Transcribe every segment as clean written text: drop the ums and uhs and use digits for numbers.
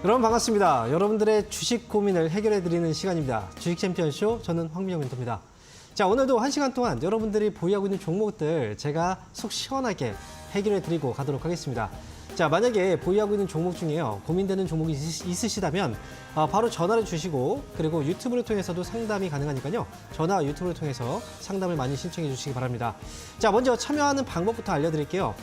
여러분 반갑습니다. 여러분들의 주식 고민을 해결해드리는 시간입니다. 주식 챔피언쇼, 저는 황민영 멘토입니다. 자, 오늘도 1시간 동안 여러분들이 보유하고 있는 종목들 제가 속 시원하게 해결해드리고 가도록 하겠습니다. 자, 만약에 보유하고 있는 종목 중에요, 고민되는 종목이 있으시다면 바로 전화를 주시고, 그리고 유튜브를 통해서도 상담이 가능하니까요. 전화 유튜브를 통해서 상담을 많이 신청해 주시기 바랍니다. 자, 먼저 참여하는 방법부터 알려드릴게요.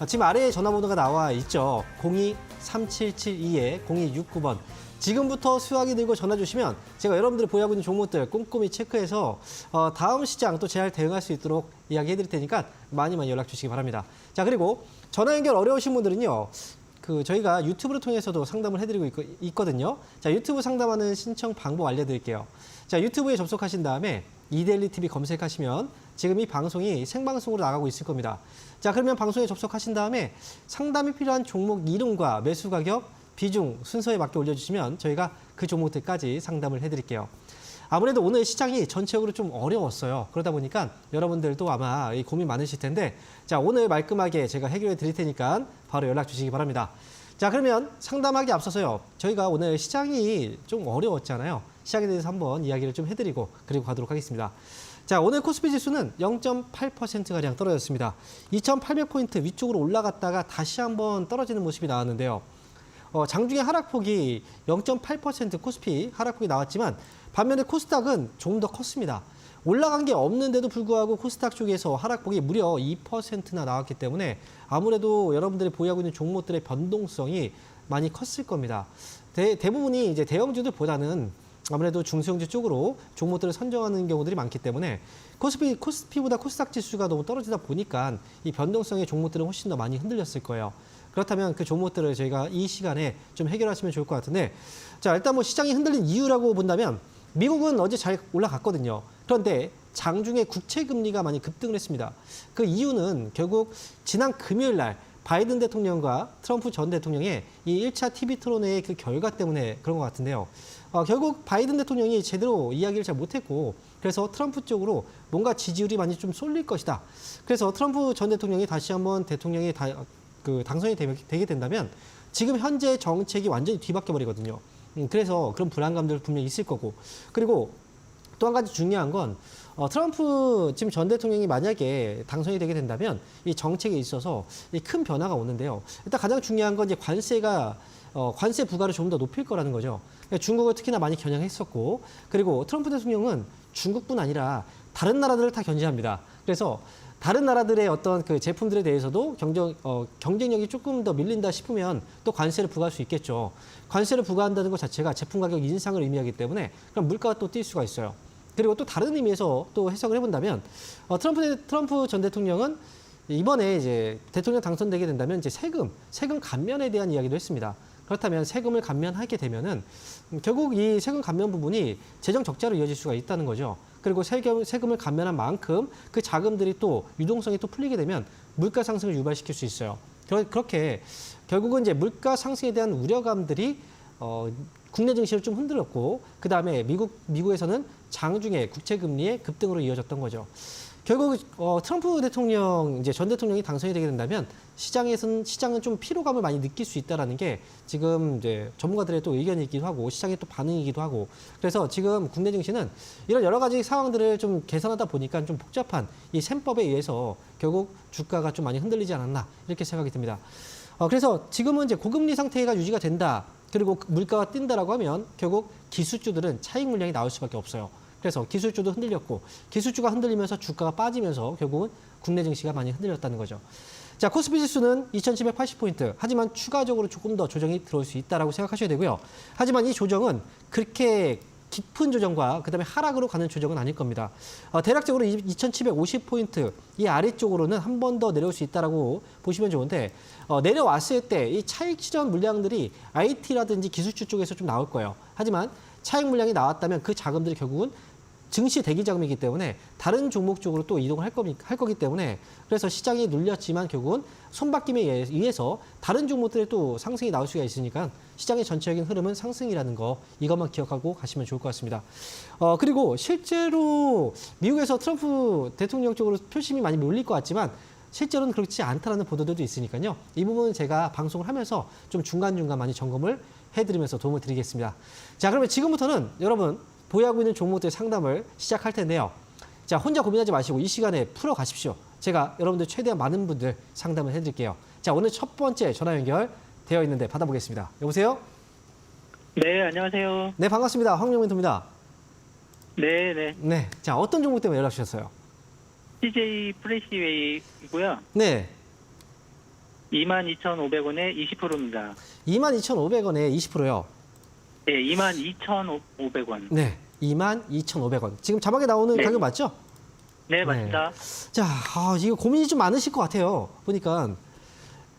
지금 아래에 전화번호가 나와 있죠. 02-3772-0269번. 지금부터 수화기 들고 전화 주시면 제가 여러분들이 보유하고 있는 종목들 꼼꼼히 체크해서 다음 시장 또 잘 대응할 수 있도록 이야기해 드릴 테니까 많이 연락 주시기 바랍니다. 자, 그리고 전화 연결 어려우신 분들은요. 저희가 유튜브를 통해서도 상담을 해드리고 있거든요. 자, 유튜브 상담하는 신청 방법 알려드릴게요. 자, 유튜브에 접속하신 다음에 이데일리 TV 검색하시면 지금 이 방송이 생방송으로 나가고 있을 겁니다. 자, 그러면 방송에 접속하신 다음에 상담이 필요한 종목 이름과 매수 가격, 비중, 순서에 맞게 올려주시면 저희가 그 종목들까지 상담을 해드릴게요. 아무래도 오늘 시장이 전체적으로 좀 어려웠어요. 그러다 보니까 여러분들도 아마 고민 많으실 텐데, 자, 오늘 말끔하게 제가 해결해 드릴 테니까 바로 연락 주시기 바랍니다. 자, 그러면 상담하기 앞서서요. 저희가 오늘 시장이 좀 어려웠잖아요. 시장에 대해서 한번 이야기를 좀 해드리고 그리고 가도록 하겠습니다. 자, 오늘 코스피 지수는 0.8%가량 떨어졌습니다. 2,800포인트 위쪽으로 올라갔다가 다시 한번 떨어지는 모습이 나왔는데요. 장중에 하락폭이 0.8% 코스피 하락폭이 나왔지만 반면에 코스닥은 좀 더 컸습니다. 올라간 게 없는데도 불구하고 코스닥 쪽에서 하락폭이 무려 2%나 나왔기 때문에 아무래도 여러분들이 보유하고 있는 종목들의 변동성이 많이 컸을 겁니다. 대부분이 이제 대형주들보다는 아무래도 중소형주 쪽으로 종목들을 선정하는 경우들이 많기 때문에 코스피보다 코스닥 지수가 너무 떨어지다 보니까 이 변동성의 종목들은 훨씬 더 많이 흔들렸을 거예요. 그렇다면 그 종목들을 저희가 이 시간에 좀 해결하시면 좋을 것 같은데, 자, 일단 뭐 시장이 흔들린 이유라고 본다면 미국은 어제 잘 올라갔거든요. 그런데 장중에 국채 금리가 많이 급등을 했습니다. 그 이유는 결국 지난 금요일 날 바이든 대통령과 트럼프 전 대통령의 이 1차 TV 토론회의 그 결과 때문에 그런 것 같은데요. 결국 바이든 대통령이 제대로 이야기를 잘 못했고, 그래서 트럼프 쪽으로 뭔가 지지율이 많이 좀 쏠릴 것이다. 그래서 트럼프 전 대통령이 다시 한번 대통령이 당선이 되게 된다면 지금 현재 정책이 완전히 뒤바뀌어 버리거든요. 그래서 그런 불안감들 분명히 있을 거고, 그리고 또 한 가지 중요한 건 트럼프 지금 전 대통령이 만약에 당선이 되게 된다면 이 정책에 있어서 큰 변화가 오는데요. 일단 가장 중요한 건 이제 관세 부과를 좀 더 높일 거라는 거죠. 중국을 특히나 많이 겨냥했었고, 그리고 트럼프 대통령은 중국뿐 아니라 다른 나라들을 다 견제합니다. 그래서 다른 나라들의 어떤 그 제품들에 대해서도 경쟁력이 조금 더 밀린다 싶으면 또 관세를 부과할 수 있겠죠. 관세를 부과한다는 것 자체가 제품 가격 인상을 의미하기 때문에 그럼 물가가 또 뛸 수가 있어요. 그리고 또 다른 의미에서 또 해석을 해본다면 트럼프 전 대통령은 이번에 이제 대통령 당선되게 된다면 이제 세금 감면에 대한 이야기도 했습니다. 그렇다면 세금을 감면하게 되면은 결국 이 세금 감면 부분이 재정 적자로 이어질 수가 있다는 거죠. 그리고 세금을 감면한 만큼 그 자금들이 또 유동성이 또 풀리게 되면 물가 상승을 유발시킬 수 있어요. 그렇게 결국은 이제 물가 상승에 대한 우려감들이 국내 증시를 좀 흔들었고, 그 다음에 미국에서는 장중에 국채 금리의 급등으로 이어졌던 거죠. 결국 트럼프 대통령 이제 전 대통령이 당선이 되게 된다면 시장은 좀 피로감을 많이 느낄 수 있다라는 게 지금 이제 전문가들의 또 의견이기도 하고 시장의 또 반응이기도 하고, 그래서 지금 국내 증시는 이런 여러 가지 상황들을 좀 개선하다 보니까 좀 복잡한 이 셈법에 의해서 결국 주가가 좀 많이 흔들리지 않았나 이렇게 생각이 듭니다. 그래서 지금은 이제 고금리 상태가 유지가 된다, 그리고 물가가 뛴다라고 하면 결국 기술주들은 차익 물량이 나올 수밖에 없어요. 그래서 기술주도 흔들렸고, 기술주가 흔들리면서 주가가 빠지면서 결국은 국내 증시가 많이 흔들렸다는 거죠. 자, 코스피 지수는 2,780포인트. 하지만 추가적으로 조금 더 조정이 들어올 수 있다라고 생각하셔야 되고요. 하지만 이 조정은 그렇게 깊은 조정과 그다음에 하락으로 가는 조정은 아닐 겁니다. 대략적으로 2,750포인트 이 아래쪽으로는 한 번 더 내려올 수 있다라고 보시면 좋은데, 내려왔을 때 이 차익 실현 물량들이 IT라든지 기술주 쪽에서 좀 나올 거예요. 하지만 차익 물량이 나왔다면 그 자금들이 결국은 증시 대기 자금이기 때문에 다른 종목 쪽으로 또 이동을 할 거기 때문에, 그래서 시장이 눌렸지만 결국은 손바뀜에 의해서 다른 종목들의 또 상승이 나올 수가 있으니까 시장의 전체적인 흐름은 상승이라는 거, 이것만 기억하고 가시면 좋을 것 같습니다. 그리고 실제로 미국에서 트럼프 대통령 쪽으로 표심이 많이 몰릴 것 같지만 실제로는 그렇지 않다라는 보도들도 있으니까요. 이 부분은 제가 방송을 하면서 좀 중간중간 많이 점검을 해드리면서 도움을 드리겠습니다. 자, 그러면 지금부터는 여러분 보유하고 있는 종목들 상담을 시작할 텐데요. 자, 혼자 고민하지 마시고 이 시간에 풀어가십시오. 제가 여러분들 최대한 많은 분들 상담을 해드릴게요. 자, 오늘 첫 번째 전화 연결되어 있는데 받아보겠습니다. 여보세요? 네, 안녕하세요. 네, 반갑습니다. 황명 멘토입니다. 네, 네. 네, 자, 어떤 종목 때문에 연락 주셨어요? CJ 프레시웨이고요. 네, 22,500원에 20%입니다. 22,500원에 20%요. 네, 22,500원. 네, 22,500원. 지금 자막에 나오는 네. 가격 맞죠? 네, 맞습니다. 자, 이거 고민이 좀 많으실 것 같아요. 보니까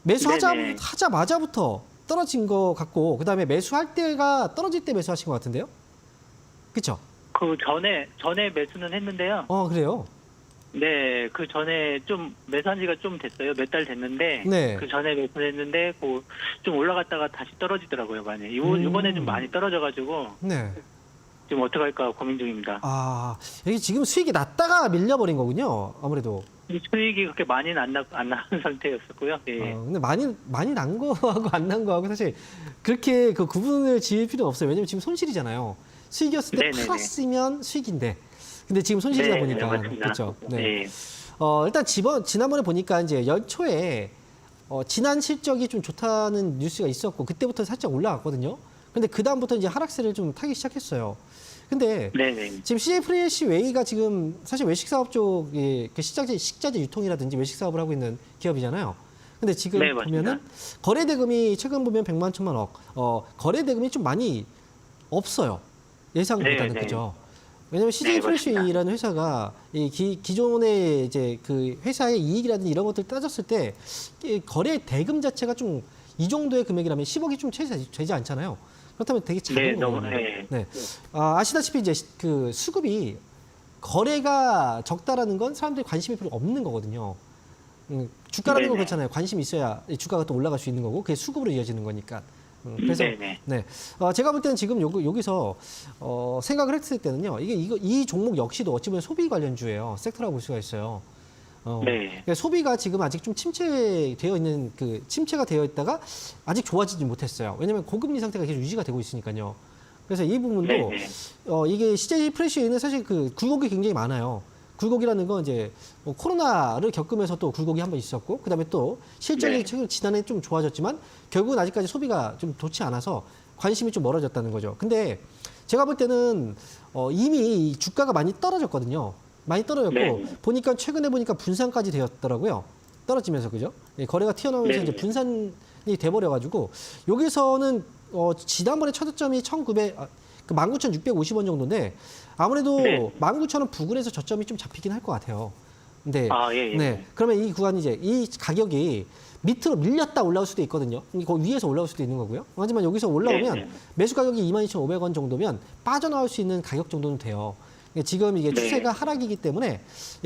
네네. 하자마자부터 떨어진 것 같고, 그 다음에 매수할 때가 떨어질 때 매수하신 것 같은데요? 그쵸? 그 전에 매수는 했는데요. 그래요? 네, 그 전에 좀 매수한 지가 좀 됐어요. 몇 달 됐는데. 네. 그 전에 매수했는데, 좀 올라갔다가 다시 떨어지더라고요, 많이. 이번에 좀 많이 떨어져가지고, 네. 지금 어떡할까 고민 중입니다. 여기 지금 수익이 났다가 밀려버린 거군요. 아무래도. 수익이 그렇게 많이는 안 나는 상태였었고요. 예. 근데 많이 난 거하고 안 난 거하고 사실 그렇게 그 구분을 지을 필요는 없어요. 왜냐면 지금 손실이잖아요. 수익이었을 때 네네네. 팔았으면 수익인데. 근데 지금 손실이다 네, 보니까. 네, 맞습니다. 그렇죠. 네. 네. 일단 지난번에 보니까 이제 연초에 지난 실적이 좀 좋다는 뉴스가 있었고 그때부터 살짝 올라갔거든요. 근데 그다음부터 이제 하락세를 좀 타기 시작했어요. 근데 네네. 지금 CJ 프레시웨이가 지금 사실 외식 사업 쪽에 그 식자재 유통이라든지 외식 사업을 하고 있는 기업이잖아요. 근데 지금 네, 맞습니다. 보면은 거래 대금이 최근 보면 100만 천만 억, 거래 대금이 좀 많이 없어요. 예상보다는 네, 네. 그죠. 왜냐면 CJ 네, 프레시라는 회사가 이 기존의 이제 그 회사의 이익이라든지 이런 것들 따졌을 때 이 거래 대금 자체가 좀 이 정도의 금액이라면 10억이 좀 되지 않잖아요. 그렇다면 되게 작은 네, 거거든요. 너무, 네. 네. 아시다시피 이제 그 수급이 거래가 적다라는 건 사람들이 관심이 별로 없는 거거든요. 주가라는 건 네네. 그렇잖아요. 관심이 있어야 이 주가가 또 올라갈 수 있는 거고 그게 수급으로 이어지는 거니까. 그래서 네네. 네. 제가 볼 때는 지금 여기서 생각을 했을 때는요. 이 종목 역시도 어찌 보면 소비 관련주예요. 섹터라고 볼 수가 있어요. 네. 그러니까 소비가 지금 아직 좀 침체가 되어 있다가 아직 좋아지지 못했어요. 왜냐하면 고금리 상태가 계속 유지가 되고 있으니까요. 그래서 이 부분도 네네. 이게 CJ 프레시에는 사실 그 굴곡이 굉장히 많아요. 굴곡이라는 건 이제 코로나를 겪으면서 또 굴곡이 한 번 있었고, 그다음에 또 실적이 네. 최근 지난해 좀 좋아졌지만 결국은 아직까지 소비가 좀 좋지 않아서 관심이 좀 멀어졌다는 거죠. 근데 제가 볼 때는 이미 이 주가가 많이 떨어졌거든요. 많이 떨어졌고 네. 보니까 최근에 보니까 분산까지 되었더라고요. 떨어지면서 그죠? 예, 거래가 튀어나오면서 네. 이제 분산이 돼버려가지고 여기서는 지난번에 최저점이 19,650원 정도인데 아무래도 네. 19,000원 부근에서 저점이 좀 잡히긴 할 것 같아요. 근데 예, 예. 네, 그러면 이 구간이 이제 이 가격이 밑으로 밀렸다 올라올 수도 있거든요. 거기 위에서 올라올 수도 있는 거고요. 하지만 여기서 올라오면 네. 매수 가격이 22,500원 정도면 빠져나올 수 있는 가격 정도는 돼요. 지금 이게 네. 추세가 하락이기 때문에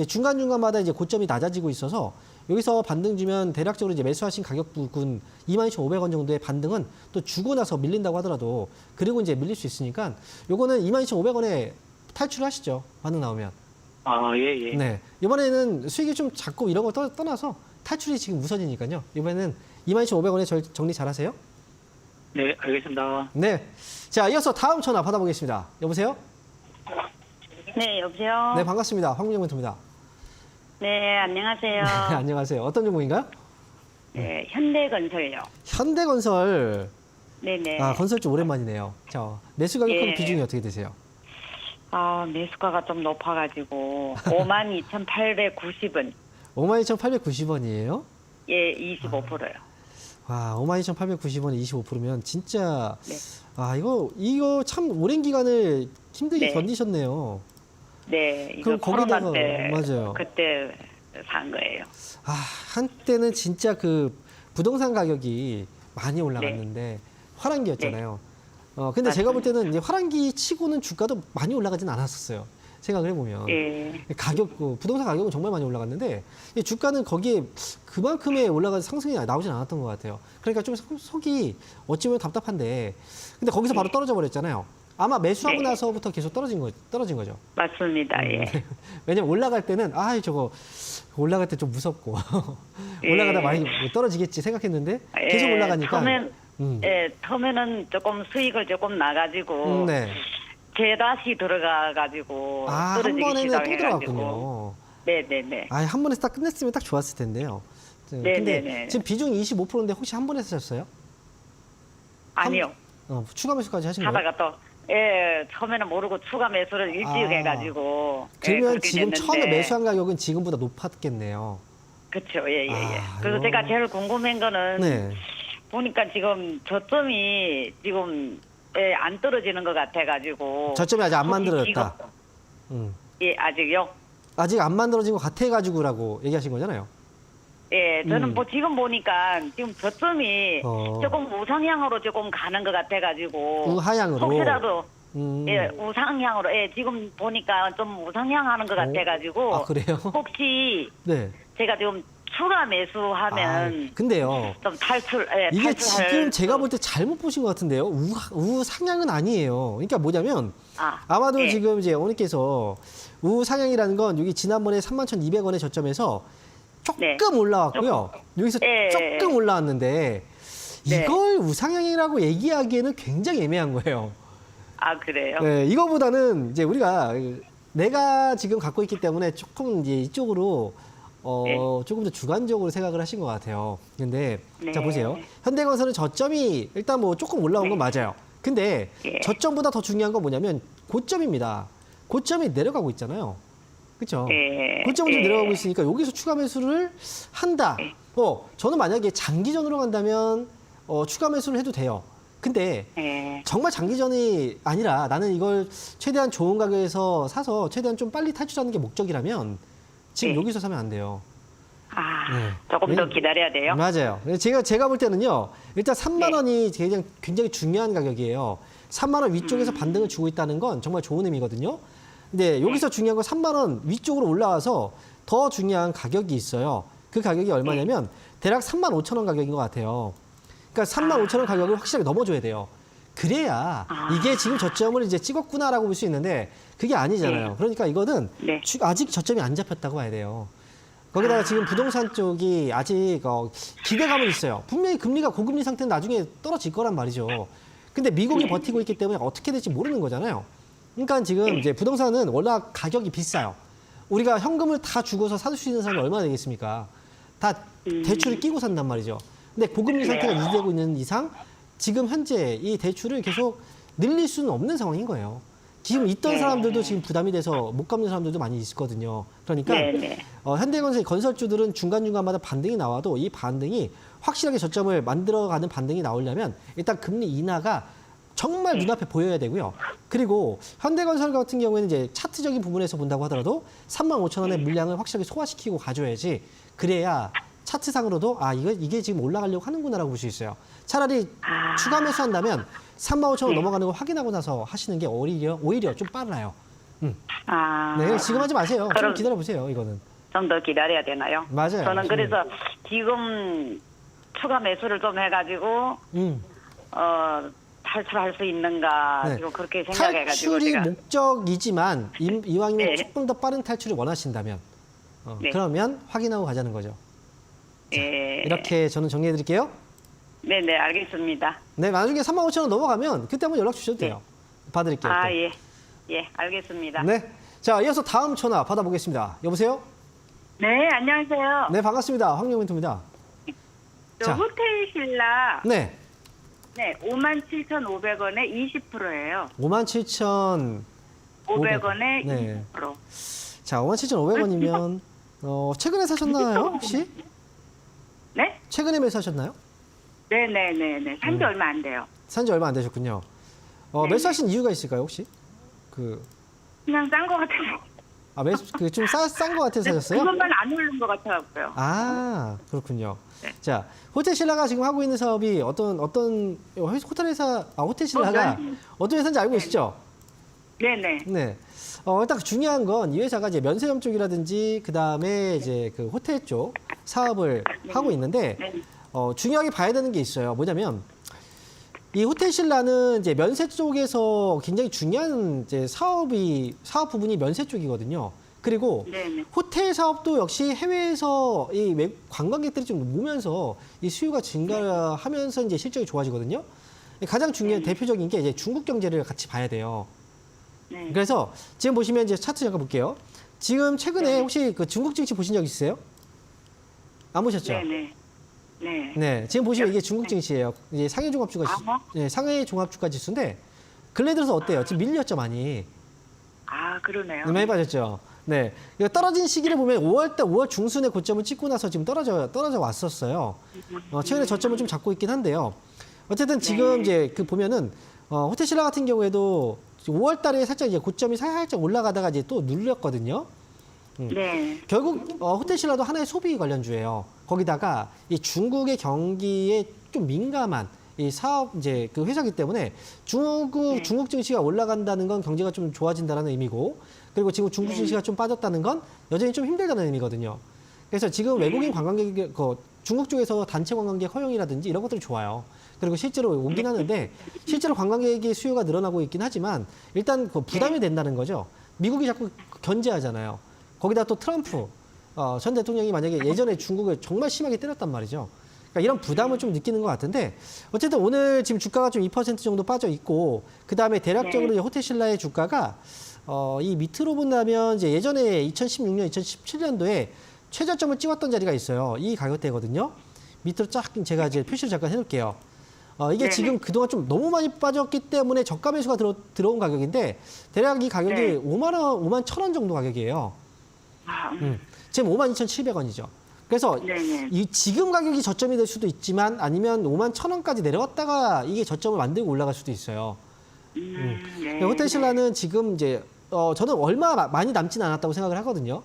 중간중간마다 이제 고점이 낮아지고 있어서 여기서 반등 주면 대략적으로 이제 매수하신 가격 부근 22,500원 정도의 반등은 또 주고 나서 밀린다고 하더라도 그리고 이제 밀릴 수 있으니까 요거는 22,500원에 탈출하시죠. 반등 나오면. 예, 예. 네. 이번에는 수익이 좀 작고 이런 걸 떠나서 탈출이 지금 우선이니까요. 이번에는 22,500원에 정리 잘 하세요. 네, 알겠습니다. 네. 자, 이어서 다음 전화 받아보겠습니다. 여보세요? 네, 여보세요? 네, 반갑습니다. 황민영 멘토입니다. 네, 안녕하세요. 네, 안녕하세요. 어떤 종목인가요? 네, 현대건설요. 현대건설. 네네. 건설주 오랜만이네요. 자, 매수 가격하고 예. 비중이 어떻게 되세요? 매수가가 좀 높아가지고, 52,890원. 52,890원이에요? 예, 25%요. 와, 52,890원에 25%면 진짜, 네. 이거 참 오랜 기간을 힘들게 네. 견디셨네요. 네, 이거 그럼 코로나 거기다가- 때, 맞아요. 그때 산 거예요. 한때는 진짜 그 부동산 가격이 많이 올라갔는데 화랑기였잖아요. 근데 제가 볼 때는 이제 화랑기 치고는 주가도 많이 올라가진 않았었어요. 생각을 해보면. 예, 부동산 가격은 정말 많이 올라갔는데 이 주가는 거기에 그만큼의 올라간 상승이 나오진 않았던 것 같아요. 그러니까 좀 속이 어찌 보면 답답한데 근데 거기서 바로 떨어져 버렸잖아요. 아마 매수하고 네. 나서부터 계속 떨어진 거죠. 맞습니다. 예. 왜냐면 올라갈 때는 저거 올라갈 때 좀 무섭고 올라가다 많이 떨어지겠지 생각했는데 계속 예, 올라가니까. 처음에는 조금 수익을 조금 나가지고 네. 다시 들어가가지고 한 떨어지기 번에는 또 시작해가지고. 들어갔군요. 네네네. 한 번에 딱 끝냈으면 딱 좋았을 텐데요. 네네네. 근데 지금 비중 25%인데 혹시 한 번에 사셨어요? 아니요. 추가 매수까지 하신 거예요? 하다가 또 처음에는 모르고 추가 매수를 일찍 해가지고. 그러면 그렇게 지금 됐는데. 처음에 매수한 가격은 지금보다 높았겠네요. 그렇죠. 예. 그래서 이거- 제가 제일 궁금한 거는 네. 보니까 지금 저점이 지금 안 떨어지는 것 같아가지고. 저점이 아직 안 혹시 만들어졌다. 지금- 예, 아직요. 아직 안 만들어진 것 같아가지고라고 얘기하신 거잖아요. 예, 저는 음. 지금 보니까 지금 저점이 어. 조금 우상향으로 조금 가는 것 같아가지고. 우하향으로. 혹시라도 음. 예, 우상향으로. 예, 지금 보니까 좀 우상향하는 것 같아가지고. 그래요? 혹시 네. 제가 좀 추가 매수하면 근데요. 좀 이게 탈출할 지금 제가 수- 볼 때 잘못 보신 것 같은데요. 우상향은 아니에요. 그러니까 뭐냐면 아마도 예. 지금 이제 어머니께서 우상향이라는 건 여기 지난번에 31,200원의 저점에서 조금 네. 올라왔고요. 여기서 예. 조금 올라왔는데 네. 이걸 우상향이라고 얘기하기에는 굉장히 애매한 거예요. 그래요? 네, 이거보다는 이제 우리가 내가 지금 갖고 있기 때문에 조금 이제 이쪽으로 조금 더 주관적으로 생각을 하신 것 같아요. 근데 네. 자 보세요. 현대건설은 저점이 일단 뭐 조금 올라온 건 맞아요. 근데 예. 저점보다 더 중요한 건 뭐냐면 고점입니다. 고점이 내려가고 있잖아요. 그렇죠? 예. 고점은 좀 예. 내려가고 있으니까 여기서 추가 매수를 한다. 저는 만약에 장기전으로 간다면 추가 매수를 해도 돼요. 근데 예. 정말 장기전이 아니라 나는 이걸 최대한 좋은 가격에서 사서 최대한 좀 빨리 탈출하는 게 목적이라면 지금 네. 여기서 사면 안 돼요. 네. 조금 더 기다려야 돼요? 맞아요. 제가 볼 때는요. 일단 3만 원이 굉장히 중요한 가격이에요. 3만 원 위쪽에서 반등을 주고 있다는 건 정말 좋은 의미거든요. 근데 여기서 중요한 건 3만 원 위쪽으로 올라와서 더 중요한 가격이 있어요. 그 가격이 얼마냐면 대략 3만 5천 원 가격인 것 같아요. 그러니까 3만 5천 원 가격을 확실하게 넘어줘야 돼요. 그래야 이게 지금 저점을 이제 찍었구나라고 볼 수 있는데 그게 아니잖아요. 그러니까 이거는 네. 아직 저점이 안 잡혔다고 봐야 돼요. 거기다가 지금 부동산 쪽이 아직 기대감은 있어요. 분명히 금리가 고금리 상태는 나중에 떨어질 거란 말이죠. 근데 미국이 버티고 있기 때문에 어떻게 될지 모르는 거잖아요. 그러니까 지금 이제 부동산은 워낙 가격이 비싸요. 우리가 현금을 다 주고서 살 수 있는 사람이 얼마나 되겠습니까? 다 대출을 끼고 산단 말이죠. 근데 고금리 상태가 유지되고 있는 이상 지금 현재 이 대출을 계속 늘릴 수는 없는 상황인 거예요. 지금 있던 사람들도 지금 부담이 돼서 못 갚는 사람들도 많이 있거든요. 그러니까 네. 현대건설 건설주들은 중간중간마다 반등이 나와도 이 반등이 확실하게 저점을 만들어가는 반등이 나오려면 일단 금리 인하가 정말 눈앞에 보여야 되고요. 그리고 현대건설 같은 경우에는 이제 차트적인 부분에서 본다고 하더라도 3만 5천 원의 물량을 확실하게 소화시키고 가줘야지 그래야 차트상으로도 이게 지금 올라가려고 하는구나라고 볼 수 있어요. 차라리 추가 매수한다면 3만 5천 원 넘어가는 걸 확인하고 나서 하시는 게 오히려 좀 빨라요. 네, 지금 하지 마세요. 좀 그럼- 기다려보세요, 이거는. 좀 더 기다려야 되나요? 맞아요. 저는 그래서 지금 추가 매수를 좀 해가지고 음. 탈출할 수 있는가 네. 지금 그렇게 생각해가지고 탈출이 제가 목적이지만 이왕이면 네. 조금 더 빠른 탈출을 원하신다면 네. 그러면 확인하고 가자는 거죠. 예. 이렇게 저는 정리해 드릴게요. 네네 알겠습니다. 네, 나중에 3만 5천 원 넘어가면 그때 한번 연락 주셔도 돼요. 봐드릴게요. 또. 예 알겠습니다. 네. 자, 이어서 다음 전화 받아보겠습니다. 여보세요? 네 안녕하세요. 네, 반갑습니다. 황영민입니다. 저 자. 호텔 신라 네. 57,500원에 20%예요. 57,500원. 500원에 네. 20%. 자, 57,500원이면 최근에 사셨나요, 혹시? 네? 최근에 매수하셨나요? 네네네네. 산지 얼마 안 돼요. 산지 얼마 안 되셨군요. 네. 매수하신 이유가 있을까요, 혹시? 그냥 싼 거 같아서. 매수 좀 싼 거 같아서 사셨어요? 그것만 안 오른 것 같아갖고요. 그렇군요. 네. 자, 호텔 신라가 지금 하고 있는 사업이 어떤 호텔 신라가 어떤 회사인지 알고 계시죠? 네네. 네. 일단 중요한 건 이 회사가 이제 면세점 쪽이라든지 그 다음에 이제 그 호텔 쪽 사업을 하고 있는데 네. 중요하게 봐야 되는 게 있어요. 뭐냐면 이 호텔신라는 이제 면세 쪽에서 굉장히 중요한 이제 사업 부분이 면세 쪽이거든요. 그리고 네네. 호텔 사업도 역시 해외에서 이 관광객들이 좀 오면서 이 수요가 증가하면서 이제 실적이 좋아지거든요. 가장 중요한 대표적인 게 이제 중국 경제를 같이 봐야 돼요. 네. 그래서 지금 보시면 이제 차트 잠깐 볼게요. 지금 최근에 네. 혹시 그 중국 증시 보신 적 있으세요? 안 보셨죠? 네네. 네. 네, 지금 보시면 이게 중국 증시예요. 이제 상해 종합주가 네, 상해 종합주가 지수인데 근래 들어서 어때요? 지금 밀렸죠 많이. 아, 그러네요. 네, 많이 빠졌죠. 네, 이거 떨어진 시기를 보면 5월 중순에 고점을 찍고 나서 지금 떨어져 왔었어요. 최근에 저점을 좀 잡고 있긴 한데요. 어쨌든 지금 네. 이제 그 보면은 호텔신라 같은 경우에도 5월달에 살짝 이제 고점이 살짝 올라가다가 이제 또 눌렸거든요. 네. 결국 호텔신라도 하나의 소비 관련주예요. 거기다가 이 중국의 경기에 좀 민감한 이 사업 이제 그 회사기 때문에 중국 증시가 올라간다는 건 경제가 좀 좋아진다는 의미고, 그리고 지금 중국 증시가 좀 빠졌다는 건 여전히 좀 힘들다는 의미거든요. 그래서 지금 외국인 관광객, 중국 쪽에서 단체 관광객 허용이라든지 이런 것들이 좋아요. 그리고 실제로 오긴 하는데 실제로 관광객의 수요가 늘어나고 있긴 하지만 일단 그 부담이 된다는 거죠. 미국이 자꾸 견제하잖아요. 거기다 또 트럼프 전 대통령이 만약에 예전에 중국을 정말 심하게 때렸단 말이죠. 그러니까 이런 부담을 좀 느끼는 것 같은데 어쨌든 오늘 지금 주가가 좀 2% 정도 빠져 있고 그 다음에 대략적으로 이제 호텔신라의 주가가 이 밑으로 본다면 이제 예전에 2016년, 2017년도에 최저점을 찍었던 자리가 있어요. 이 가격대거든요. 밑으로 쫙 제가 이제 표시를 잠깐 해놓을게요. 이게 네네. 지금 그동안 좀 너무 많이 빠졌기 때문에 저가 매수가 들어온 가격인데 대략 이 가격이 네. 5만 1,000원 정도 가격이에요. 아, 지금 52,700원이죠. 그래서 네네. 이 지금 가격이 저점이 될 수도 있지만 아니면 51,000원까지 내려갔다가 이게 저점을 만들고 올라갈 수도 있어요. 네. 호텔신라는 지금 이제 저는 얼마 많이 남진 않았다고 생각을 하거든요.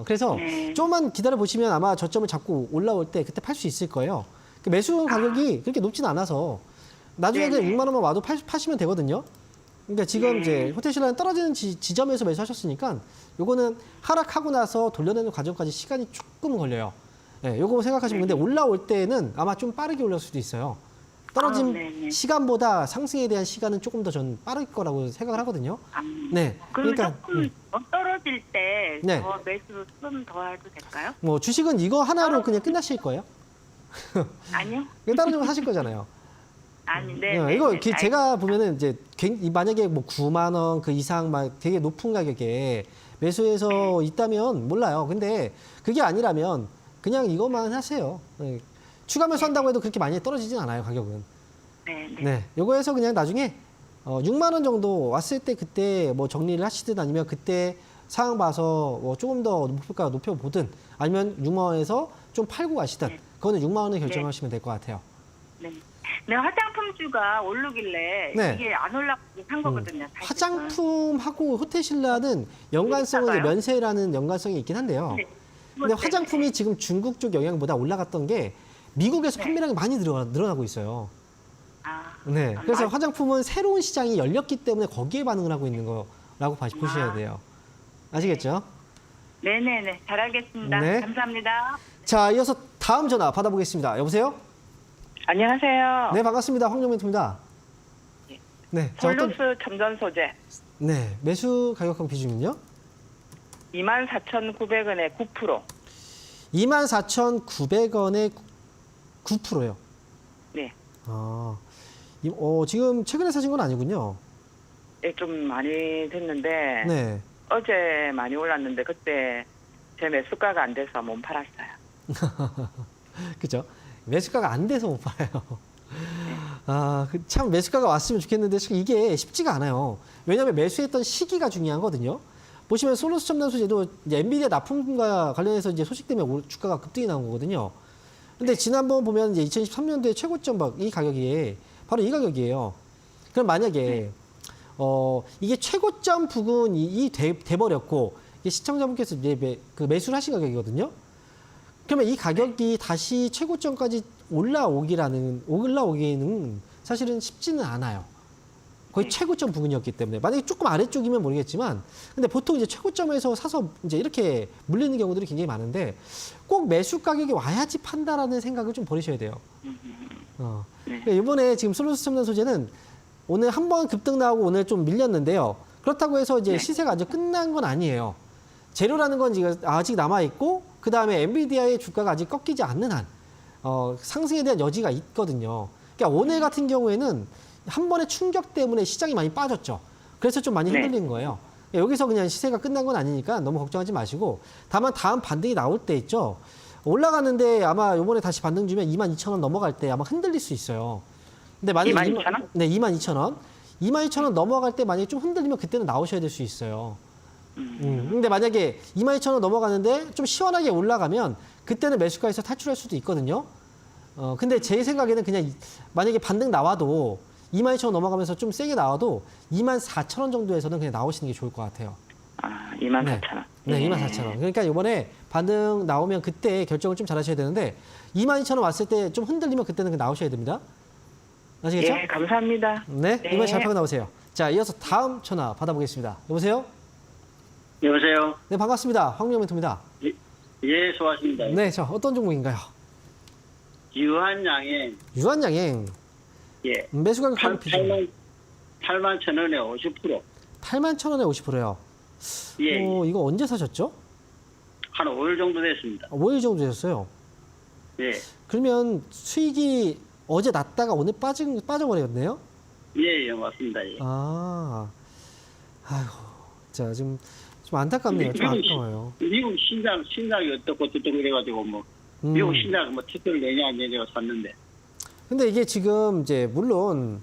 그래서 네. 조금만 기다려 보시면 아마 저점을 잡고 올라올 때 그때 팔 수 있을 거예요. 그 매수 가격이 그렇게 높진 않아서 나중에 그냥 네네. 6만 원만 와도 파시면 되거든요. 그러니까 지금 이제 호텔신라는 떨어지는 지점에서 매수하셨으니까 요거는 하락하고 나서 돌려내는 과정까지 시간이 조금 걸려요. 예, 요거 생각하시면 근데 올라올 때는 아마 좀 빠르게 올라올 수도 있어요. 떨어진 네네. 시간보다 상승에 대한 시간은 조금 더 전 빠를 거라고 생각을 하거든요. 네. 그럼 그러니까 조금 떨어질 때 네. 더 매수 좀 더 해도 될까요? 뭐 주식은 이거 하나로 그냥 끝나실 거예요. 아니요. 다른 점 하실 거잖아요. 아니, 네. 이거 네, 네. 제가 보면은 이제 만약에 뭐 9만 원 그 이상 막 되게 높은 가격에 매수해서 있다면 몰라요. 근데 그게 아니라면 그냥 이것만 하세요. 네. 추가 매수한다고 해도 그렇게 많이 떨어지진 않아요, 가격은. 네, 네. 네. 요거 해서 그냥 나중에 6만 원 정도 왔을 때 그때 뭐 정리를 하시든 아니면 그때 상황 봐서 뭐 조금 더 목표가 높여보든 아니면 6만 원에서 좀 팔고 가시든 그거는 6만 원을 결정하시면 될 것 같아요. 네. 네, 화장품주가 오르길래 네. 이게 안 올라가고 산 거거든요. 사실은. 화장품하고 호텔신라는 연관성은 이제 비슷하다요? 면세라는 연관성이 있긴 한데요. 네. 근데 네. 화장품이 지금 중국 쪽 영향보다 올라갔던 게 미국에서 판매량이 많이 늘어나고 있어요. 아, 네. 그래서 맞- 화장품은 새로운 시장이 열렸기 때문에 거기에 반응을 하고 있는 거라고 보셔야 돼요. 아시겠죠? 네네네. 잘 알겠습니다. 네. 감사합니다. 자, 이어서 다음 전화 받아보겠습니다. 여보세요? 안녕하세요. 네, 반갑습니다. 황정민입니다. 네. 자, 폴루스 첨단 소재 네. 매수 가격하고 비중은요? 24,900원에 9%. 24,900원에 9%요. 네. 지금 최근에 사신 건 아니군요. 예, 좀 많이 됐는데 네. 어제 많이 올랐는데 그때 제 매수가가 안 돼서 못 팔았어요. 그죠? 매수가가 안 돼서 못 팔아요. 참 매수가가 왔으면 좋겠는데 이게 쉽지가 않아요. 왜냐하면 매수했던 시기가 중요하거든요. 보시면 솔루스 첨단 소재도 이제 엔비디아 납품과 관련해서 이제 소식 때문에 주가가 급등이 나온 거거든요. 근데 지난번 보면 이제 2023년도에 최고점 이 가격이 바로 이 가격이에요. 그럼 만약에 이게 최고점 부근이 돼버렸고 이게 시청자분께서 이제 매수를 하신 가격이거든요. 그러면 이 가격이 다시 최고점까지 올라오기는 사실은 쉽지는 않아요. 거의 최고점 부근이었기 때문에 만약에 조금 아래쪽이면 모르겠지만 근데 보통 이제 최고점에서 사서 이제 이렇게 물리는 경우들이 굉장히 많은데 꼭 매수 가격이 와야지 판다라는 생각을 좀 버리셔야 돼요. 네. 이번에 지금 솔루스 첨단 소재는 오늘 한 번 급등 나오고 오늘 좀 밀렸는데요. 그렇다고 해서 이제 네. 시세가 아주 끝난 건 아니에요. 재료라는 건 지금 아직 남아 있고 그 다음에 엔비디아의 주가가 아직 꺾이지 않는 한 상승에 대한 여지가 있거든요. 그러니까 오늘 같은 경우에는 한 번의 충격 때문에 시장이 많이 빠졌죠. 그래서 좀 많이 네. 흔들린 거예요. 여기서 그냥 시세가 끝난 건 아니니까 너무 걱정하지 마시고 다만 다음 반등이 나올 때 있죠. 올라가는데 아마 이번에 다시 반등 주면 22,000원 넘어갈 때 아마 흔들릴 수 있어요. 근데 만약에 22,000원? 네, 22,000원. 22,000원 넘어갈 때 만약에 좀 흔들리면 그때는 나오셔야 될 수 있어요. 근데 만약에 22,000원 넘어가는데 좀 시원하게 올라가면 그때는 매수가에서 탈출할 수도 있거든요. 근데 제 생각에는 그냥 만약에 반등 나와도 22,000원 넘어가면서 좀 세게 나와도 24,000원 정도에서는 그냥 나오시는 게 좋을 것 같아요. 아, 24,000원. 네, 24,000원. 그러니까 이번에 반등 나오면 그때 결정을 좀 잘하셔야 되는데 22,000원 왔을 때 좀 흔들리면 그때는 그냥 나오셔야 됩니다. 아시겠죠? 예, 감사합니다. 네, 네. 이번에 잘 파고 나오세요. 자, 이어서 다음 전화 받아보겠습니다. 여보세요? 여보세요. 네, 반갑습니다. 황명 멘토입니다. 예, 수고하십니다. 네, 저 어떤 종목인가요? 유한양행, 유한양행 예, 매수 가격 한번 비교. 8만 천 원에 50%. 81,000원에 50%요. 예, 이거 언제 사셨죠? 한 5일 정도 됐습니다. 5일 정도 되셨어요. 예, 그러면 수익이 어제 났다가 오늘 빠져버렸네요? 예, 예, 맞습니다. 예. 아이고, 자, 좀 안타깝네요. 좀 아까워요. 미국 신장이 어떻고 그래가지고 미국 신장 특허를 내냐 안 내냐고 샀는데. 근데 이게 지금 이제 물론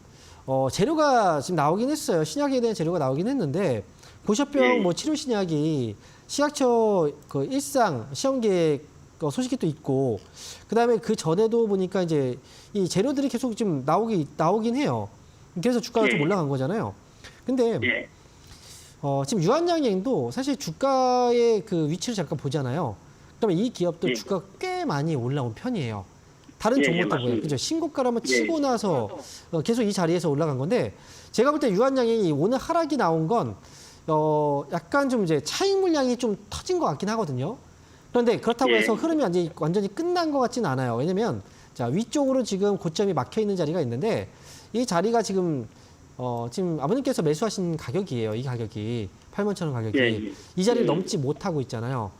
재료가 지금 나오긴 했어요. 신약에 대한 재료가 나오긴 했는데 고셔병 예. 치료 신약이 식약처 그 일상 시험 계획 소식이 또 있고 그다음에 그 전에도 보니까 이제 이 재료들이 계속 좀 나오긴 해요. 그래서 주가가 좀 예. 올라간 거잖아요. 근데 예, 지금 유한양행도 사실 주가의 그 위치를 잠깐 보잖아요. 그러면 이 기업도 예. 주가가 꽤 많이 올라온 편이에요. 다른 예, 종목도 예, 보여요. 그죠? 신고가를 한번 치고 예. 나서 계속 이 자리에서 올라간 건데 제가 볼 때 유한양행이 오늘 하락이 나온 건 약간 좀 이제 차익 물량이 좀 터진 것 같긴 하거든요. 그런데 그렇다고 예. 해서 흐름이 완전히 끝난 것 같지는 않아요. 왜냐면 자 위쪽으로 지금 고점이 막혀 있는 자리가 있는데 이 자리가 지금 아버님께서 매수하신 가격이에요. 이 가격이 81,000원 가격이 예, 예. 이 자리를 예. 넘지 못하고 있잖아요.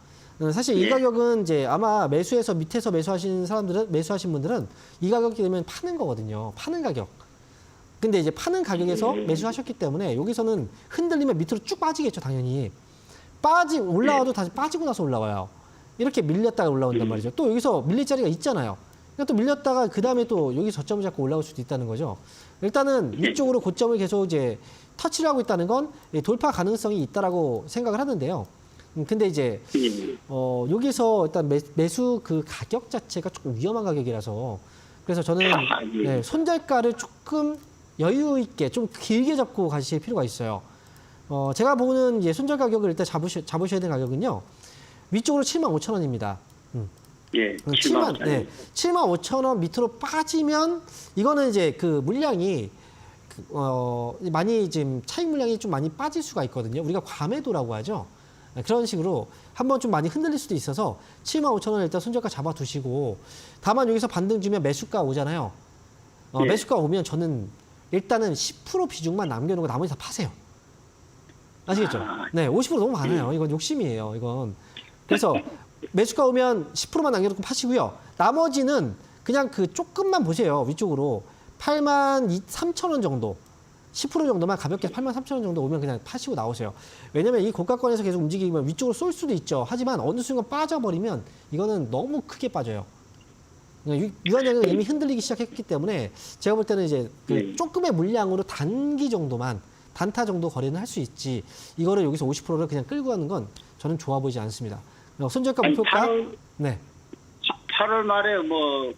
사실 이 예. 가격은 이제 아마 밑에서 매수하신 분들은 이 가격이 되면 파는 거거든요. 파는 가격. 근데 이제 파는 가격에서 매수하셨기 때문에 여기서는 흔들리면 밑으로 쭉 빠지겠죠, 당연히. 올라와도 다시 빠지고 나서 올라와요. 이렇게 밀렸다가 올라온단 말이죠. 또 여기서 밀릴 자리가 있잖아요. 그러니까 또 밀렸다가 그 다음에 또 여기 저점을 잡고 올라올 수도 있다는 거죠. 일단은 위쪽으로 고점을 계속 이제 터치를 하고 있다는 건 돌파 가능성이 있다라고 생각을 하는데요. 근데 이제 여기서 일단 매수 그 가격 자체가 조금 위험한 가격이라서 그래서 저는 예. 손절가를 조금 여유 있게 좀 길게 잡고 가실 필요가 있어요. 제가 보는 이제 손절 가격을 일단 잡으셔야 되는 가격은요. 위쪽으로 75,000원입니다. 예, 7만 5천 원. 75,000원 밑으로 빠지면 이거는 이제 그 물량이 많이 지금 차익 물량이 좀 많이 빠질 수가 있거든요. 우리가 과매도라고 하죠. 그런 식으로 한번 좀 많이 흔들릴 수도 있어서 75,000원 일단 손절가 잡아두시고 다만 여기서 반등 주면 매수가 오잖아요. 예. 매수가 오면 저는 일단은 10% 비중만 남겨놓고 나머지 다 파세요. 아시겠죠? 네, 50% 너무 많아요. 이건 욕심이에요. 이건. 그래서 매수가 오면 10%만 남겨놓고 파시고요. 나머지는 그냥 그 조금만 보세요. 위쪽으로 83,000원 정도. 10% 정도만 가볍게 83,000원 정도 오면 그냥 파시고 나오세요. 왜냐면 이 고가권에서 계속 움직이면 위쪽으로 쏠 수도 있죠. 하지만 어느 순간 빠져버리면 이거는 너무 크게 빠져요. 유한양은 이미 흔들리기 시작했기 때문에 제가 볼 때는 이제 그 조금의 물량으로 단기 정도만 단타 정도 거래는 할 수 있지 이거를 여기서 50%를 그냥 끌고 가는 건 저는 좋아 보이지 않습니다. 손절가 목표가 8월 말에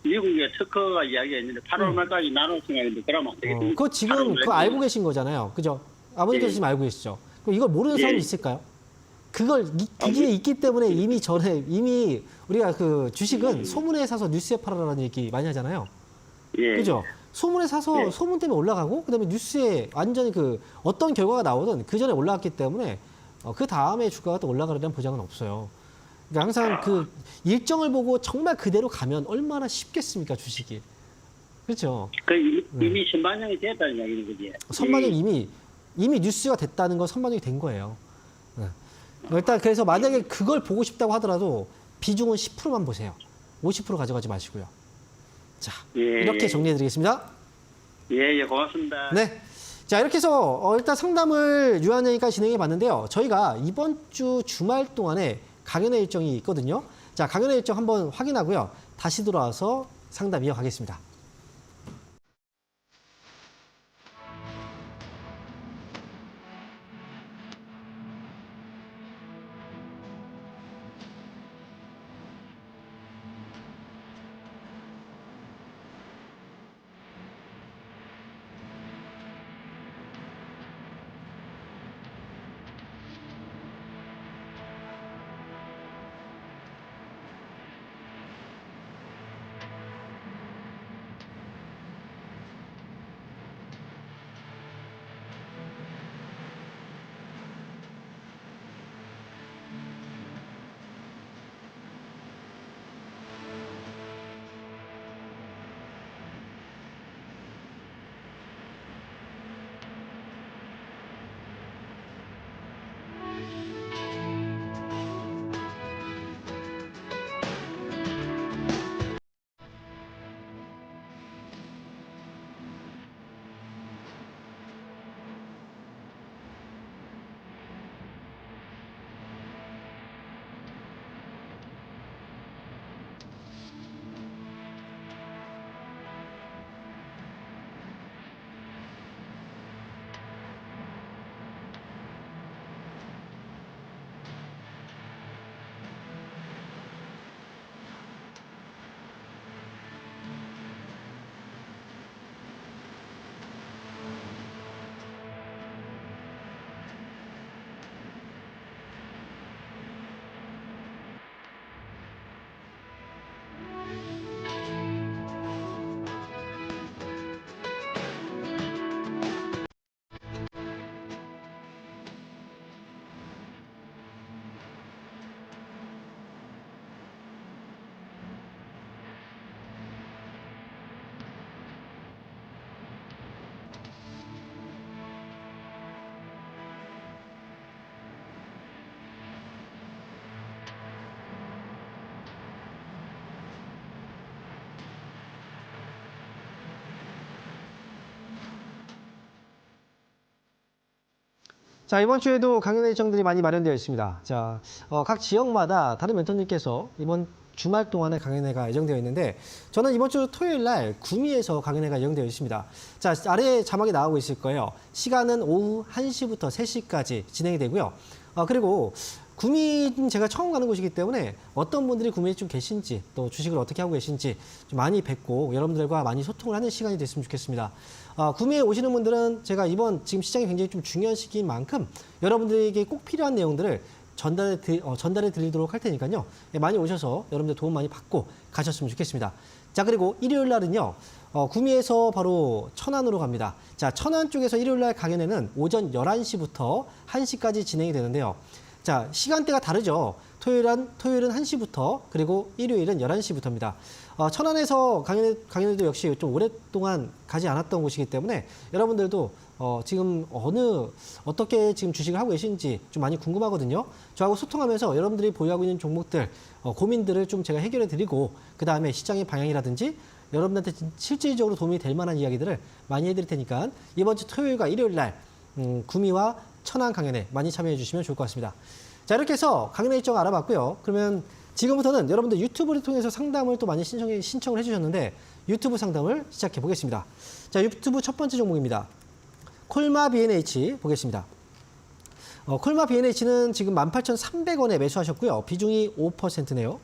미국의 특허가 이야기했는데 8월 말까지 나눌 생각인데 그러면 안 되겠습니까? 그거 지금 그거 알고 계신 거잖아요. 그죠? 아버님께서 지금 알고 계시죠? 그럼 이걸 모르는 사람이 있을까요? 그걸 기기에 있기 때문에 이미 우리가 그 주식은 소문에 사서 뉴스에 팔아라는 얘기 많이 하잖아요. 예. 그죠? 소문에 사서 예. 소문 때문에 올라가고 그다음에 뉴스에 완전히 그 어떤 결과가 나오든 그 전에 올라갔기 때문에 그 다음에 주가가 또 올라가려는 보장은 없어요. 그러니까 항상 그 일정을 보고 정말 그대로 가면 얼마나 쉽겠습니까, 주식이. 그렇죠. 그 이미 신반영이 됐다는 이야기는 거지. 선반영 이미 뉴스가 됐다는 건 선반영이 된 거예요. 네. 일단 그래서 만약에 그걸 보고 싶다고 하더라도 비중은 10%만 보세요. 50% 가져가지 마시고요. 자, 예, 이렇게 예. 정리해드리겠습니다. 예, 고맙습니다. 네. 자, 이렇게 해서 일단 상담을 유한양이까지 진행해 봤는데요. 저희가 이번 주 주말 동안에 강연회 일정이 있거든요. 자, 강연회 일정 한번 확인하고요. 다시 돌아와서 상담 이어가겠습니다. 자, 이번 주에도 강연회 일정들이 많이 마련되어 있습니다. 자, 각 지역마다 다른 멘토님께서 이번 주말 동안에 강연회가 예정되어 있는데 저는 이번 주 토요일 날 구미에서 강연회가 예정되어 있습니다. 자, 아래에 자막이 나오고 있을 거예요. 시간은 오후 1시부터 3시까지 진행이 되고요. 그리고 구미는 제가 처음 가는 곳이기 때문에 어떤 분들이 구미에 좀 계신지 또 주식을 어떻게 하고 계신지 좀 많이 뵙고 여러분들과 많이 소통을 하는 시간이 됐으면 좋겠습니다. 구미에 오시는 분들은 제가 이번 지금 시장이 굉장히 좀 중요한 시기인 만큼 여러분들에게 꼭 필요한 내용들을 전달해 드리도록 할 테니까요. 예, 많이 오셔서 여러분들 도움 많이 받고 가셨으면 좋겠습니다. 자, 그리고 일요일 날은요. 구미에서 바로 천안으로 갑니다. 자, 천안 쪽에서 일요일 날 강연회는 오전 11시부터 1시까지 진행이 되는데요. 자, 시간대가 다르죠. 토요일은 1시부터 그리고 일요일은 11시부터입니다. 천안에서 강연회도 역시 좀 오랫동안 가지 않았던 곳이기 때문에 여러분들도 지금 어떻게 지금 주식을 하고 계신지 좀 많이 궁금하거든요. 저하고 소통하면서 여러분들이 보유하고 있는 종목들, 고민들을 좀 제가 해결해 드리고 그 다음에 시장의 방향이라든지 여러분한테 실질적으로 도움이 될 만한 이야기들을 많이 해드릴 테니까 이번 주 토요일과 일요일 날 구미와 천안 강연회 많이 참여해 주시면 좋을 것 같습니다. 자, 이렇게 해서 강연회 일정 알아봤고요. 그러면 지금부터는 여러분들 유튜브를 통해서 상담을 또 많이 신청을 해주셨는데 유튜브 상담을 시작해 보겠습니다. 자, 유튜브 첫 번째 종목입니다. 콜마 B&H 보겠습니다. 콜마 B&H는 지금 18,300원에 매수하셨고요. 비중이 5%네요.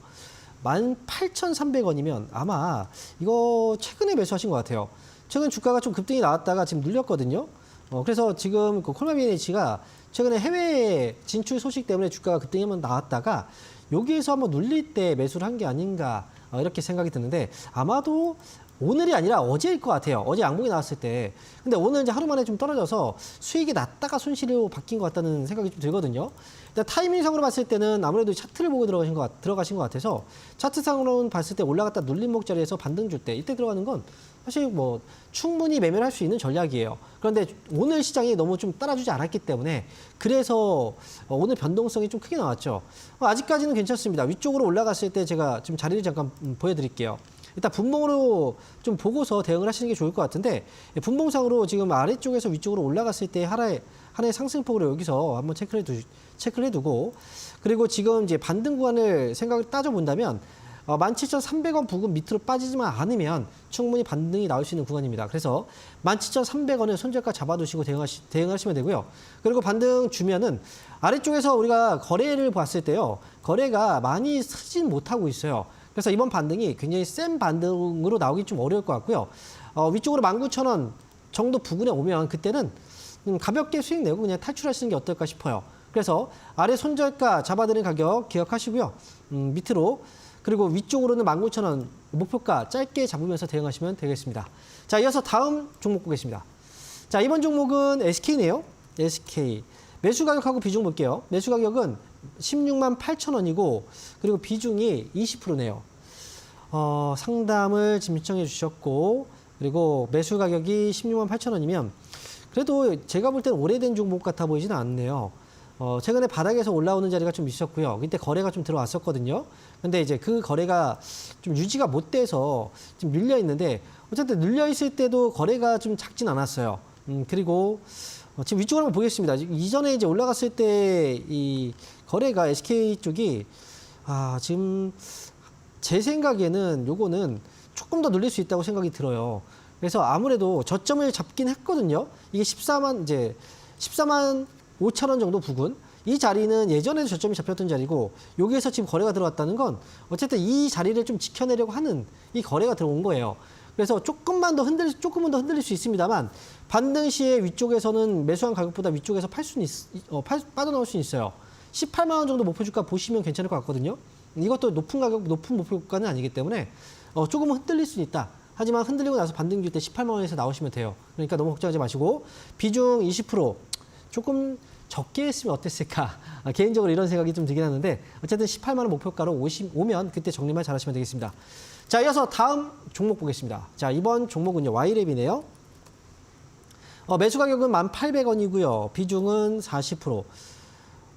18,300원이면 아마 이거 최근에 매수하신 것 같아요. 최근 주가가 좀 급등이 나왔다가 지금 눌렸거든요. 그래서 지금 그 콜마 B&H가 최근에 해외 진출 소식 때문에 주가가 급등이 한번 나왔다가 여기에서 한번 눌릴 때 매수를 한 게 아닌가 이렇게 생각이 드는데 아마도 오늘이 아니라 어제일 것 같아요. 어제 양봉이 나왔을 때. 근데 오늘 이제 하루 만에 좀 떨어져서 수익이 났다가 손실로 바뀐 것 같다는 생각이 좀 들거든요. 일단 타이밍상으로 봤을 때는 아무래도 차트를 보고 들어가신 것 같아서 차트상으로는 봤을 때 올라갔다 눌린 목자리에서 반등 줄 때 이때 들어가는 건 사실 뭐 충분히 매매를 할 수 있는 전략이에요. 그런데 오늘 시장이 너무 좀 따라주지 않았기 때문에 그래서 오늘 변동성이 좀 크게 나왔죠. 아직까지는 괜찮습니다. 위쪽으로 올라갔을 때 제가 좀 자리를 잠깐 보여드릴게요. 일단 분봉으로 좀 보고서 대응을 하시는 게 좋을 것 같은데 분봉상으로 지금 아래쪽에서 위쪽으로 올라갔을 때 하나의 상승폭으로 여기서 한번 체크를 해두고 그리고 지금 이제 반등 구간을 생각을 따져본다면 17,300원 부근 밑으로 빠지지만 않으면 충분히 반등이 나올 수 있는 구간입니다. 그래서 17,300원을 손절가 잡아두시고 대응하시면 되고요. 그리고 반등 주면은 아래쪽에서 우리가 거래를 봤을 때요. 거래가 많이 서진 못하고 있어요. 그래서 이번 반등이 굉장히 센 반등으로 나오기 좀 어려울 것 같고요. 위쪽으로 19,000원 정도 부근에 오면 그때는 가볍게 수익 내고 그냥 탈출하시는 게 어떨까 싶어요. 그래서 아래 손절가 잡아드린 가격 기억하시고요. 밑으로 그리고 위쪽으로는 19,000원 목표가 짧게 잡으면서 대응하시면 되겠습니다. 자, 이어서 다음 종목 보겠습니다. 자, 이번 종목은 SK네요. SK. 매수 가격하고 비중 볼게요. 매수 가격은 16만 8,000원이고 그리고 비중이 20%네요. 상담을 지금 신청해 주셨고 그리고 매수 가격이 16만 8,000원이면 그래도 제가 볼 때는 오래된 종목 같아 보이지는 않네요. 최근에 바닥에서 올라오는 자리가 좀 있었고요. 이때 거래가 좀 들어왔었거든요. 근데 이제 그 거래가 좀 유지가 못 돼서 좀 밀려 있는데 어쨌든 눌려 있을 때도 거래가 좀 작진 않았어요. 그리고 지금 위쪽으로 한번 보겠습니다. 이전에 이제 올라갔을 때 이 거래가 SK 쪽이 지금 제 생각에는 요거는 조금 더 눌릴 수 있다고 생각이 들어요. 그래서 아무래도 저점을 잡긴 했거든요. 이게 14만 5,000원 정도 부근. 이 자리는 예전에도 저점이 잡혔던 자리고 여기에서 지금 거래가 들어왔다는 건 어쨌든 이 자리를 좀 지켜내려고 하는 이 거래가 들어온 거예요. 그래서 조금은 더 흔들릴 수 있습니다만 반등 시에 위쪽에서는 매수한 가격보다 위쪽에서 빠져나올 수는 있어요. 18만 원 정도 목표 주가 보시면 괜찮을 것 같거든요. 이것도 높은 목표가는 아니기 때문에 조금은 흔들릴 수는 있다. 하지만 흔들리고 나서 반등 줄 때 18만 원에서 나오시면 돼요. 그러니까 너무 걱정하지 마시고 비중 20% 조금 적게 했으면 어땠을까. 개인적으로 이런 생각이 좀 들긴 하는데 어쨌든 18만 원 목표가로 오면 그때 정리만 잘하시면 되겠습니다. 자, 이어서 다음 종목 보겠습니다. 자, 이번 종목은요. Y랩이네요. 매수 가격은 1,800원이고요. 비중은 40%.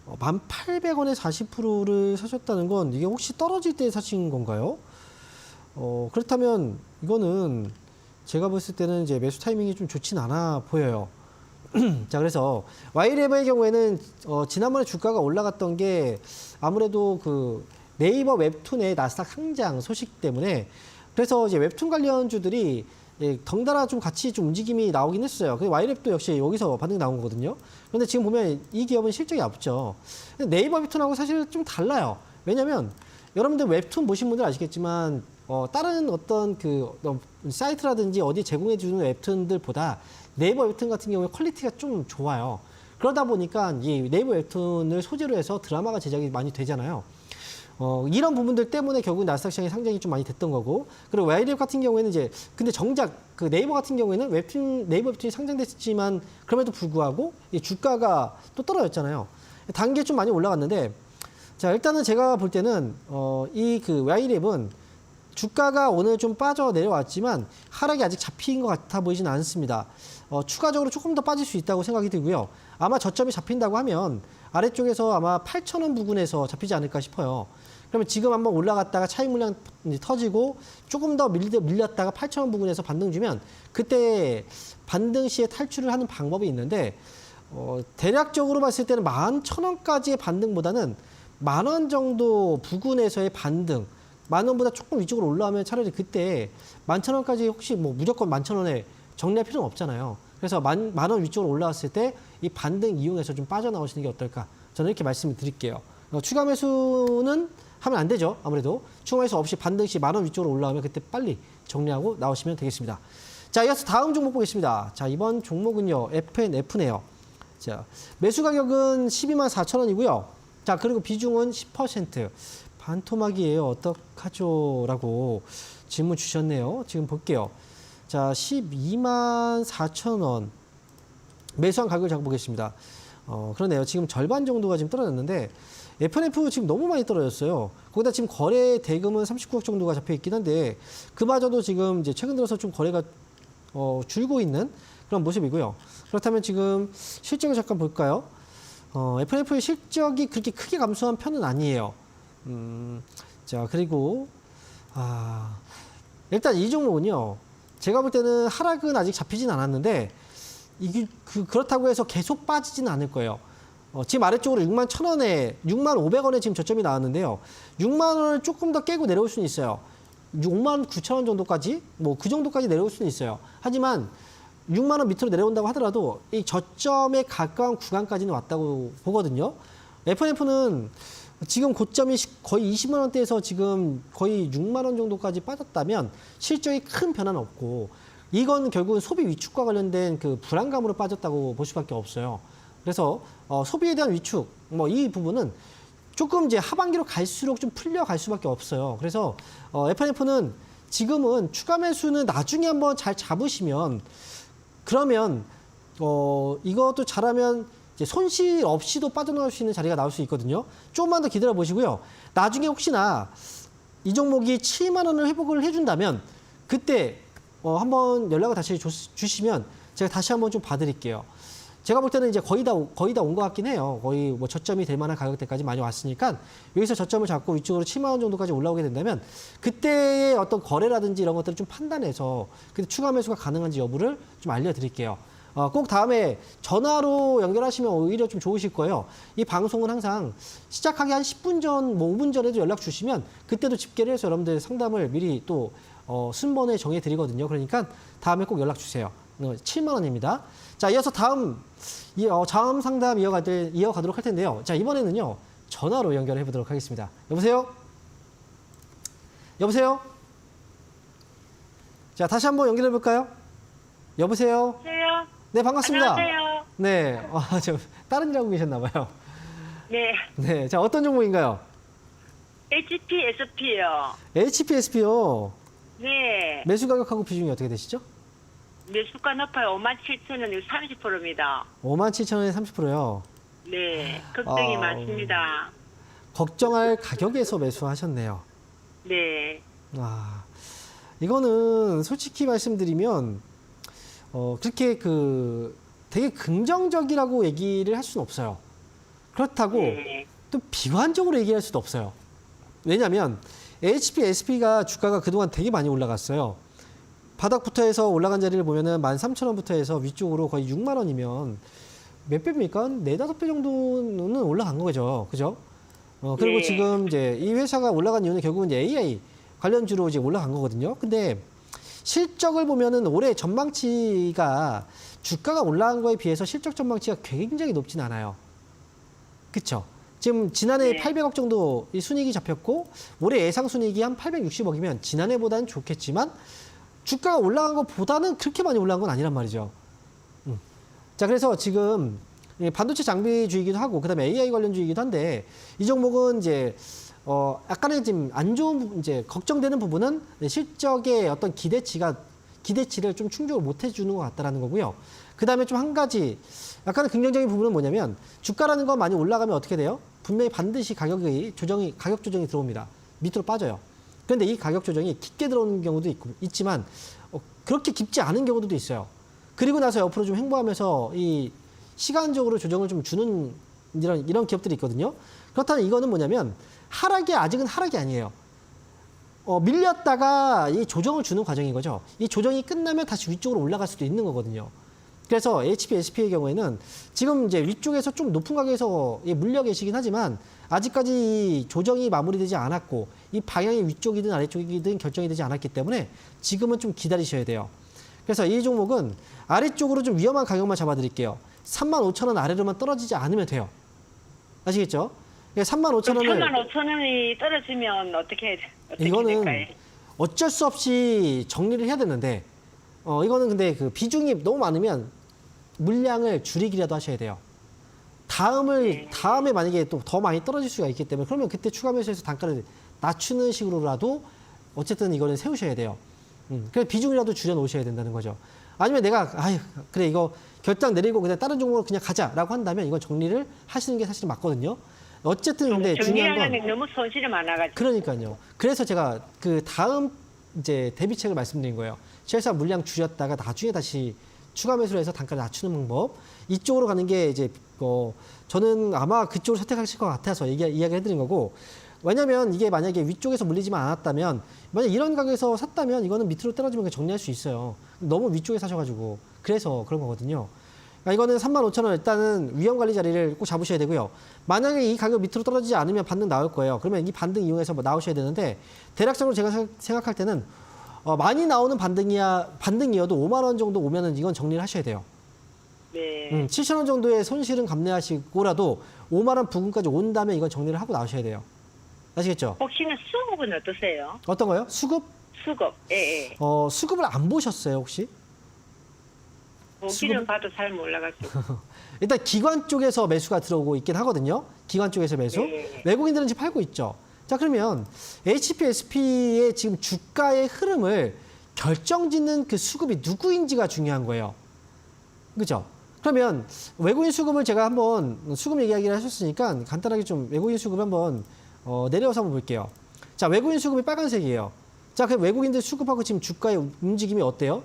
1,800원에 40%를 사셨다는 건 이게 혹시 떨어질 때 사신 건가요? 그렇다면 이거는 제가 봤을 때는 이제 매수 타이밍이 좀 좋진 않아 보여요. 자, 그래서 Y랩의 경우에는 지난번에 주가가 올라갔던 게 아무래도 그 네이버 웹툰의 나스닥 상장 소식 때문에 그래서 이제 웹툰 관련주들이 덩달아 좀 같이 좀 움직임이 나오긴 했어요. 근데 Y랩도 역시 여기서 반등이 나온 거거든요. 그런데 지금 보면 이 기업은 실적이 없죠. 근데 네이버 웹툰하고 사실 좀 달라요. 왜냐면 여러분들 웹툰 보신 분들 아시겠지만 다른 어떤 그 사이트라든지 어디 제공해 주는 웹툰들보다 네이버 웹툰 같은 경우에 퀄리티가 좀 좋아요. 그러다 보니까 이 네이버 웹툰을 소재로 해서 드라마가 제작이 많이 되잖아요. 이런 부분들 때문에 결국 나스닥 시장에 상장이 좀 많이 됐던 거고 그리고 Y랩 같은 경우에는 이제 근데 정작 그 네이버 같은 경우에는 네이버 웹툰이 상장됐지만 그럼에도 불구하고 이 주가가 또 떨어졌잖아요. 단계 좀 많이 올라갔는데 자, 일단은 제가 볼 때는 이 그 Y랩은 주가가 오늘 좀 빠져 내려왔지만 하락이 아직 잡힌 것 같아 보이진 않습니다. 추가적으로 조금 더 빠질 수 있다고 생각이 들고요. 아마 저점이 잡힌다고 하면 아래쪽에서 아마 8,000원 부근에서 잡히지 않을까 싶어요. 그러면 지금 한번 올라갔다가 차익 물량 터지고 조금 더 밀렸다가 8,000원 부근에서 반등 주면 그때 반등 시에 탈출을 하는 방법이 있는데 대략적으로 봤을 때는 11,000원까지의 반등보다는 10,000원 정도 부근에서의 반등 10,000원보다 조금 위쪽으로 올라오면 차라리 그때 11,000원까지 혹시 뭐 무조건 11,000원에 정리할 필요는 없잖아요. 그래서 10,000원 위쪽으로 올라왔을 때 이 반등 이용해서 좀 빠져나오시는 게 어떨까. 저는 이렇게 말씀을 드릴게요. 추가 매수는 하면 안 되죠. 아무래도 추가 매수 없이 반등 시 10,000원 위쪽으로 올라오면 그때 빨리 정리하고 나오시면 되겠습니다. 자, 이어서 다음 종목 보겠습니다. 자, 이번 종목은요. FNF네요. 자, 매수 가격은 124,000원이고요. 자, 그리고 비중은 10%. 반토막이에요. 어떡하죠? 라고 질문 주셨네요. 지금 볼게요. 자, 124,000원. 매수한 가격을 잡아보겠습니다. 그러네요. 지금 절반 정도가 지금 떨어졌는데 FNF 지금 너무 많이 떨어졌어요. 거기다 지금 거래 대금은 39억 정도가 잡혀 있긴 한데 그마저도 지금 이제 최근 들어서 좀 거래가 줄고 있는 그런 모습이고요. 그렇다면 지금 실적을 잠깐 볼까요? FNF의 실적이 그렇게 크게 감소한 편은 아니에요. 자, 그리고 일단 이 종목은요. 제가 볼 때는 하락은 아직 잡히진 않았는데 이게 그렇다고 해서 계속 빠지지는 않을 거예요. 지금 아래쪽으로 6만 1,000원에 6만 500원에 지금 저점이 나왔는데요. 6만 원을 조금 더 깨고 내려올 수는 있어요. 6만 9천 원 정도까지 뭐 그 정도까지 내려올 수는 있어요. 하지만 6만 원 밑으로 내려온다고 하더라도 이 저점에 가까운 구간까지는 왔다고 보거든요. FNF는 지금 고점이 거의 20만 원대에서 지금 거의 6만 원 정도까지 빠졌다면 실적이 큰 변화는 없고 이건 결국은 소비 위축과 관련된 그 불안감으로 빠졌다고 볼 수밖에 없어요. 그래서 소비에 대한 위축 뭐 이 부분은 조금 이제 하반기로 갈수록 좀 풀려갈 수밖에 없어요. 그래서 FNF는 지금은 추가 매수는 나중에 한번 잘 잡으시면 그러면 이것도 잘하면 이제 손실 없이도 빠져나올 수 있는 자리가 나올 수 있거든요. 조금만 더 기다려 보시고요. 나중에 혹시나 이 종목이 7만 원을 회복을 해준다면 그때 한번 연락을 다시 주시면 제가 다시 한번 좀 봐드릴게요. 제가 볼 때는 이제 거의 다 온 것 같긴 해요. 거의 뭐 저점이 될 만한 가격대까지 많이 왔으니까 여기서 저점을 잡고 위쪽으로 7만 원 정도까지 올라오게 된다면 그때의 어떤 거래라든지 이런 것들을 좀 판단해서 그때 추가 매수가 가능한지 여부를 좀 알려드릴게요. 꼭 다음에 전화로 연결하시면 오히려 좀 좋으실 거예요. 이 방송은 항상 시작하기 한 10분 전, 뭐 5분 전에도 연락 주시면 그때도 집계를 해서 여러분들 상담을 미리 또 순번에 정해드리거든요. 그러니까 다음에 꼭 연락 주세요. 7만 원입니다. 자, 이어서 다음 상담 이어가도록 할 텐데요. 자, 이번에는요. 전화로 연결해 보도록 하겠습니다. 여보세요? 여보세요? 자, 다시 한번 연결해 볼까요? 여보세요? 안녕하세요. 네, 반갑습니다. 안녕하세요. 네, 저 다른 일 하고 계셨나 봐요. 네. 네, 자, 어떤 종목인가요? HPSP요. HPSP요. 네. 매수 가격하고 비중이 어떻게 되시죠? 매수가 높아요. 57,000원이 30%입니다. 57,000원에 30%요. 네. 걱정이 많습니다. 걱정할 가격에서 매수하셨네요. 네. 이거는 솔직히 말씀드리면 그렇게 되게 긍정적이라고 얘기를 할 수는 없어요. 그렇다고 네. 또 비관적으로 얘기할 수도 없어요. 왜냐하면 HPSP가 주가가 그동안 되게 많이 올라갔어요. 바닥부터 해서 올라간 자리를 보면은 13,000원부터 해서 위쪽으로 거의 6만 원이면 몇 배입니까? 4, 5배 정도는 올라간 거죠. 그죠? 그리고 네. 지금 이제 이 회사가 올라간 이유는 결국은 이제 AI 관련주로 이제 올라간 거거든요. 근데 실적을 보면은 올해 전망치가 주가가 올라간 거에 비해서 실적 전망치가 굉장히 높진 않아요. 그쵸? 지금 지난해 네. 800억 정도 이 순이익이 잡혔고 올해 예상 순이익이 한 860억이면 지난해보다는 좋겠지만 주가가 올라간 것보다는 그렇게 많이 올라간 건 아니란 말이죠. 자, 그래서 지금 반도체 장비주이기도 하고 그다음에 AI 관련주이기도 한데 이 종목은 이제 약간의 지금 안 좋은 이제 걱정되는 부분은 실적의 어떤 기대치를 좀 충족을 못 해주는 것 같다라는 거고요. 그다음에 좀 한 가지 약간의 긍정적인 부분은 뭐냐면 주가라는 건 많이 올라가면 어떻게 돼요? 분명히 반드시 가격 조정이 들어옵니다. 밑으로 빠져요. 그런데 이 가격 조정이 깊게 들어오는 경우도 있지만 그렇게 깊지 않은 경우도 있어요. 그리고 나서 옆으로 좀 횡보하면서 이 시간적으로 조정을 좀 주는 이런 기업들이 있거든요. 그렇다면 이거는 뭐냐면 아직은 하락이 아니에요. 밀렸다가 이 조정을 주는 과정인 거죠. 이 조정이 끝나면 다시 위쪽으로 올라갈 수도 있는 거거든요. 그래서 HPSP의 경우에는 지금 이제 위쪽에서 좀 높은 가격에서 물려 계시긴 하지만 아직까지 이 조정이 마무리되지 않았고 이 방향이 위쪽이든 아래쪽이든 결정이 되지 않았기 때문에 지금은 좀 기다리셔야 돼요. 그래서 이 종목은 아래쪽으로 좀 위험한 가격만 잡아드릴게요. 35,000원 아래로만 떨어지지 않으면 돼요. 아시겠죠? 35,000원을 35,000원이 떨어지면 어떻게 이거는 될까요? 어쩔 수 없이 정리를 해야 되는데 이거는 근데 그 비중이 너무 많으면 물량을 줄이기라도 하셔야 돼요. 다음에 만약에 또 더 많이 떨어질 수가 있기 때문에 그러면 그때 추가 매수해서 단가를 낮추는 식으로라도 어쨌든 이거는 세우셔야 돼요. 그래서 비중이라도 줄여 놓으셔야 된다는 거죠. 아니면 내가 그래 이거 결단 내리고 그냥 다른 종목으로 그냥 가자라고 한다면 이건 정리를 하시는 게 사실 맞거든요. 어쨌든 근데 중요한 건 정리하려면 너무 손실이 많아가지고. 그러니까요. 그래서 제가 그 다음 이제 대비책을 말씀드린 거예요. 최소한 물량 줄였다가 나중에 다시 추가 매수를 해서 단가를 낮추는 방법. 이쪽으로 가는 게 이제 저는 아마 그쪽을 선택하실 것 같아서 이야기를 해드린 거고. 왜냐면 이게 만약에 위쪽에서 물리지만 않았다면 만약 이런 가격에서 샀다면 이거는 밑으로 떨어지면 그냥 정리할 수 있어요. 너무 위쪽에 사셔가지고 그래서 그런 거거든요. 그러니까 이거는 35,000원 일단은 위험 관리 자리를 꼭 잡으셔야 되고요. 만약에 이 가격 밑으로 떨어지지 않으면 반등 나올 거예요. 그러면 이 반등 이용해서 나오셔야 되는데 대략적으로 제가 생각할 때는 많이 나오는 반등이어도 5만 원 정도 오면은 이건 정리를 하셔야 돼요. 네. 7,000원 정도의 손실은 감내하시고라도 5만 원 부근까지 온 다음에 이건 정리를 하고 나오셔야 돼요. 아시겠죠? 혹시는 수급은 어떠세요? 어떤 거요? 수급? 수급. 예, 예. 수급을 안 보셨어요, 혹시? 보기는 수급? 봐도 잘 몰라가지고. 일단 기관 쪽에서 매수가 들어오고 있긴 하거든요. 기관 쪽에서 매수. 네. 외국인들은 지금 팔고 있죠. 자, 그러면 HPSP의 지금 주가의 흐름을 결정짓는 그 수급이 누구인지가 중요한 거예요. 그죠? 그러면 외국인 수급을 제가 한번 수급 얘기하기를 하셨으니까 간단하게 좀 외국인 수급 한번 내려서 한번 볼게요. 자, 외국인 수급이 빨간색이에요. 자, 그럼 외국인들 수급하고 지금 주가의 움직임이 어때요?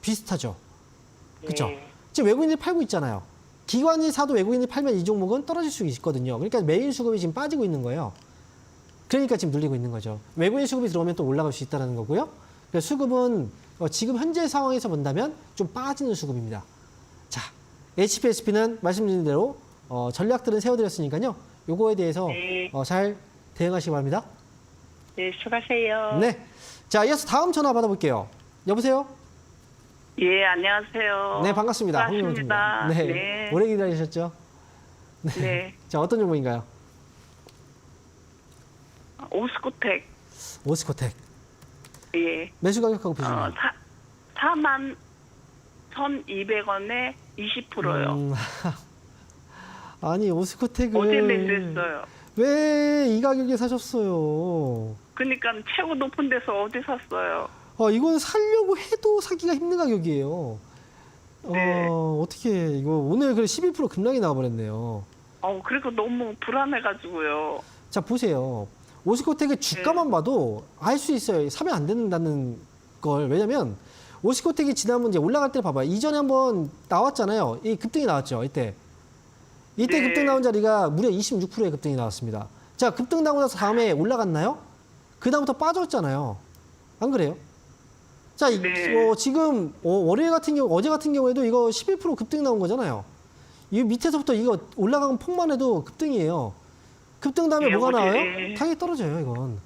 비슷하죠. 그렇죠? 네. 지금 외국인들이 팔고 있잖아요. 기관이 사도 외국인이 팔면 이 종목은 떨어질 수 있거든요. 그러니까 메인 수급이 지금 빠지고 있는 거예요. 그러니까 지금 눌리고 있는 거죠. 외국인 수급이 들어오면 또 올라갈 수 있다는 거고요. 그래서 수급은 지금 현재 상황에서 본다면 좀 빠지는 수급입니다. 자, HPSP는 말씀드린 대로 전략들은 세워드렸으니까요. 요거에 대해서 네. 잘 대응하시기 바랍니다. 네, 수고하세요. 네. 자, 이어서 다음 전화 받아볼게요. 여보세요? 예, 안녕하세요. 네, 반갑습니다. 반갑습니다. 홍명호입니다. 네. 네. 오래 기다리셨죠? 네. 자, 어떤 종목인가요? 오스코텍. 오스코텍. 예. 매수 가격하고 비중이요. 4만 1,200원에 20%요. 아니, 오스코텍을 어제 매수했어요. 왜 이 가격에 사셨어요? 그러니까 최고 높은 데서 어디 샀어요? 이건 살려고 해도 사기가 힘든 가격이에요. 네. 어떻게 이거 오늘 그 11% 급락이 나와버렸네요. 그리고 너무 불안해가지고요. 자, 보세요. 오스코텍의 주가만 봐도 알 수 있어요. 사면 안 된다는 걸. 왜냐면 오스코텍이 지난번 이제 올라갈 때 봐봐요. 이전에 한번 나왔잖아요. 이 급등이 나왔죠. 이때 네. 급등 나온 자리가 무려 26%의 급등이 나왔습니다. 자, 급등 나고 나서 다음에 올라갔나요? 그 다음부터 빠졌잖아요. 안 그래요? 자, 네. 지금 월요일 같은 경우, 어제 같은 경우에도 이거 11% 급등 나온 거잖아요. 이 밑에서부터 이거 올라간 폭만 해도 급등이에요. 급등 다음에 네, 뭐가 어제, 나와요? 네. 당연히 떨어져요, 이건.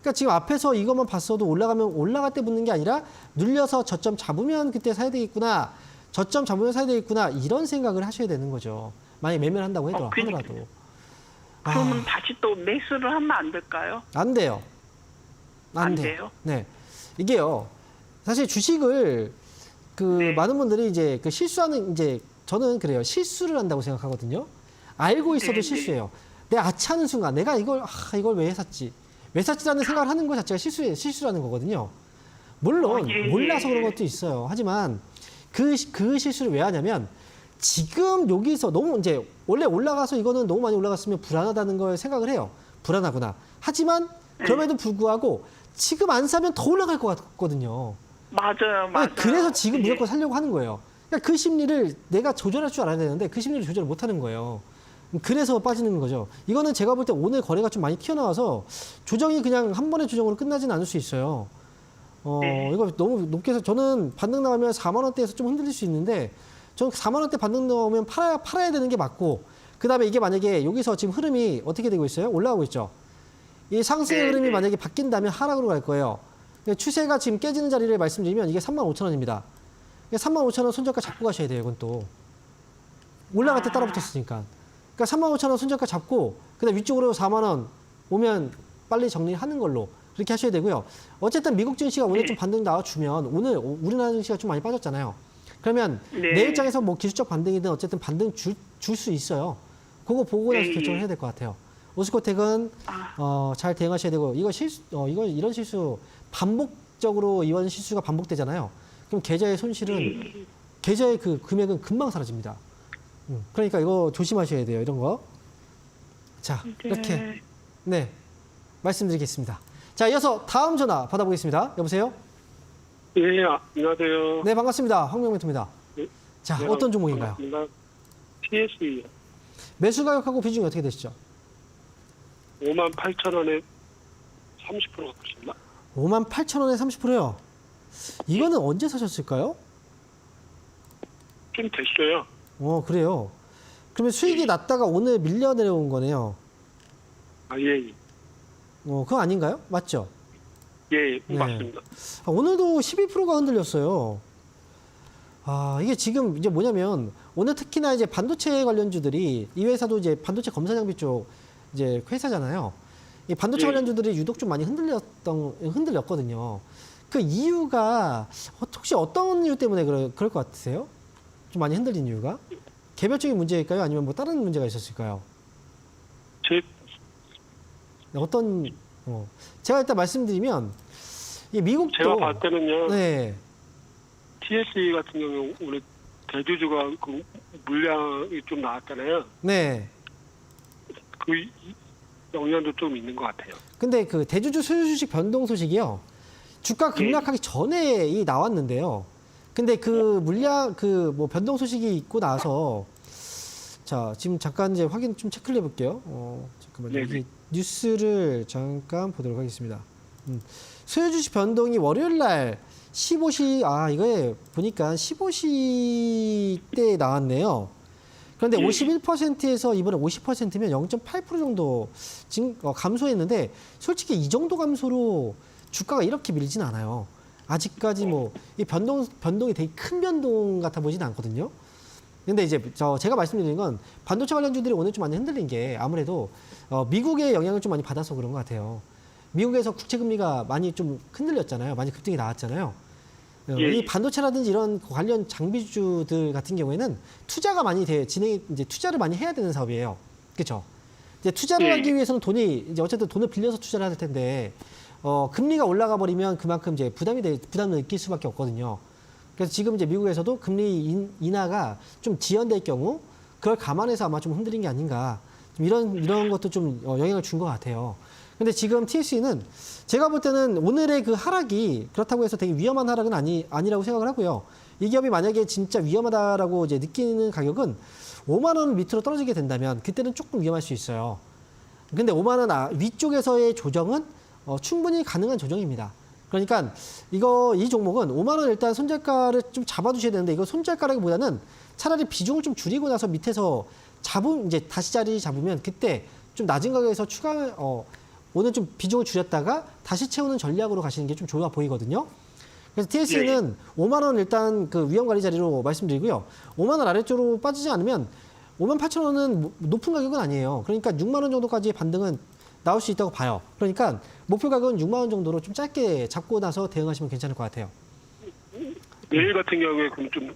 그러니까 지금 앞에서 이것만 봤어도 올라가면 올라갈 때 붙는 게 아니라 눌려서 저점 잡으면 그때 사야 되겠구나. 저점 잡으면 사야 되겠구나. 이런 생각을 하셔야 되는 거죠. 만약에 매매를 한다고 그러니까요. 하더라도. 그러면 다시 또 매수를 하면 안 될까요? 안 돼요. 안 돼요. 돼요? 네. 이게요. 사실 주식을 네. 많은 분들이 이제 실수하는 저는 그래요. 실수를 한다고 생각하거든요. 알고 있어도 네, 실수예요. 내가 아차하는 순간 내가 이걸 왜 샀지? 왜 샀지라는 생각을 하는 것 자체가 실수라는 거거든요. 물론 예. 몰라서 그런 것도 있어요. 하지만 그 실수를 왜 하냐면 지금 여기서 너무 이제 원래 올라가서 이거는 너무 많이 올라갔으면 불안하다는 걸 생각을 해요. 불안하구나. 하지만 그럼에도 불구하고 지금 안 사면 더 올라갈 것 같거든요. 맞아요. 그래서 지금 예. 무조건 살려고 하는 거예요. 그러니까 그 심리를 내가 조절할 줄 알아야 되는데 그 심리를 조절을 못 하는 거예요. 그래서 빠지는 거죠. 이거는 제가 볼 때 오늘 거래가 좀 많이 튀어나와서 조정이 그냥 한 번의 조정으로 끝나지는 않을 수 있어요. 네. 이거 너무 높게 해서 저는 반등 나오면 4만 원대에서 좀 흔들릴 수 있는데 저는 4만 원대 반등 나오면 팔아야 되는 게 맞고 그다음에 이게 만약에 여기서 지금 흐름이 어떻게 되고 있어요? 올라가고 있죠. 이 상승의 네, 흐름이 네. 만약에 바뀐다면 하락으로 갈 거예요. 추세가 지금 깨지는 자리를 말씀드리면 이게 35,000원입니다. 35,000원 손절가 잡고 가셔야 돼요. 이건 또 올라갈 때 따라 붙었으니까. 그러니까 35,000원 손절가 잡고 그다음 위쪽으로 4만 원 오면 빨리 정리하는 걸로 그렇게 하셔야 되고요. 어쨌든 미국 증시가 오늘 네. 좀 반등 나와주면 오늘 우리나라 증시가 좀 많이 빠졌잖아요. 그러면 네. 내 입장에서 뭐 기술적 반등이든 어쨌든 반등 줄 수 있어요. 그거 보고 나서 네. 결정을 해야 될 것 같아요. 오스코텍은 잘 대응하셔야 되고 이거 이런 실수 반복적으로 이런 실수가 반복되잖아요. 그럼 계좌의 손실은 계좌의 그 금액은 금방 사라집니다. 그러니까 이거 조심하셔야 돼요. 이런 거. 자, 이렇게 네 말씀드리겠습니다. 자, 이어서 다음 전화 받아보겠습니다. 여보세요? 예, 안녕하세요. 네, 반갑습니다. 황명멘토입니다. 네. 자, 네, 어떤 종목인가요? TSE 매수 가격하고 비중이 어떻게 되시죠? 58,000원에 30% 갖고 있습니다. 58,000원에 30%요. 이거는 언제 사셨을까요? 좀 됐어요. 그래요. 그러면 수익이 났다가 오늘 밀려 내려온 거네요. 아, 예, 그거 아닌가요? 맞죠? 예, 네. 맞습니다. 오늘도 12%가 흔들렸어요. 이게 지금 이제 뭐냐면 오늘 특히나 이제 반도체 관련주들이 이 회사도 이제 반도체 검사 장비 쪽 이제 회사잖아요. 이 반도체 예. 관련주들이 유독 좀 많이 흔들렸거든요. 그 이유가 혹시 어떤 이유 때문에 그럴 것 같으세요? 좀 많이 흔들린 이유가? 개별적인 문제일까요? 아니면 뭐 다른 문제가 있었을까요? 제 제가 일단 말씀드리면 이 미국도 제가 봤을 때는요. 네. TSE 같은 경우 오늘 대주주가 그 물량이 좀 나왔잖아요. 네. 그 영향도 좀 있는 것 같아요. 근데 그 대주주 소유 주식 변동 소식이요. 주가 급락하기 전에 이 나왔는데요. 근데 그 물량 그 뭐 변동 소식이 있고 나서 자, 지금 잠깐 이제 확인 좀 체크를 해 볼게요. 잠깐만요. 네네. 여기 뉴스를 잠깐 보도록 하겠습니다. 소유 주식 변동이 월요일 날 15시 이거에 보니까 15시 때 나왔네요. 그런데 51%에서 이번에 50%면 0.8% 정도 감소했는데 솔직히 이 정도 감소로 주가가 이렇게 밀진 않아요. 아직까지 뭐 이 변동이 되게 큰 변동 같아 보진 않거든요. 근데 이제 제가 말씀드리는 건 반도체 관련주들이 오늘 좀 많이 흔들린 게 아무래도 미국의 영향을 좀 많이 받아서 그런 것 같아요. 미국에서 국채 금리가 많이 좀 흔들렸잖아요. 많이 급등이 나왔잖아요. 예. 이 반도체라든지 이런 관련 장비주들 같은 경우에는 투자가 많이 이제 투자를 많이 해야 되는 사업이에요. 그렇죠? 이제 투자를 예. 하기 위해서는 이제 어쨌든 돈을 빌려서 투자를 해야 될 텐데 금리가 올라가 버리면 그만큼 이제 부담을 느낄 수밖에 없거든요. 그래서 지금 이제 미국에서도 금리 인하가 좀 지연될 경우 그걸 감안해서 아마 좀 흔들린 게 아닌가. 좀 이런 것도 좀 영향을 준 것 같아요. 근데 지금 TSE는 제가 볼 때는 오늘의 그 하락이 그렇다고 해서 되게 위험한 하락은 아니라고 생각을 하고요. 이 기업이 만약에 진짜 위험하다라고 이제 느끼는 가격은 5만 원 밑으로 떨어지게 된다면 그때는 조금 위험할 수 있어요. 근데 5만 원 위쪽에서의 조정은 충분히 가능한 조정입니다. 그러니까 이 종목은 5만 원 일단 손절가를 좀 잡아두셔야 되는데 이거 손절가라기보다는 차라리 비중을 좀 줄이고 나서 밑에서 이제 다시 자리 잡으면 그때 좀 낮은 가격에서 오늘 좀 비중을 줄였다가 다시 채우는 전략으로 가시는 게 좀 좋아 보이거든요. 그래서 TSE는 5만 원 일단 그 위험 관리 자리로 말씀드리고요. 5만 원 아래쪽으로 빠지지 않으면 58,000원은 높은 가격은 아니에요. 그러니까 6만 원 정도까지의 반등은 나올 수 있다고 봐요. 그러니까 목표 가격은 6만 원 정도로 좀 짧게 잡고 나서 대응하시면 괜찮을 것 같아요. 내일 같은 경우에 그럼 좀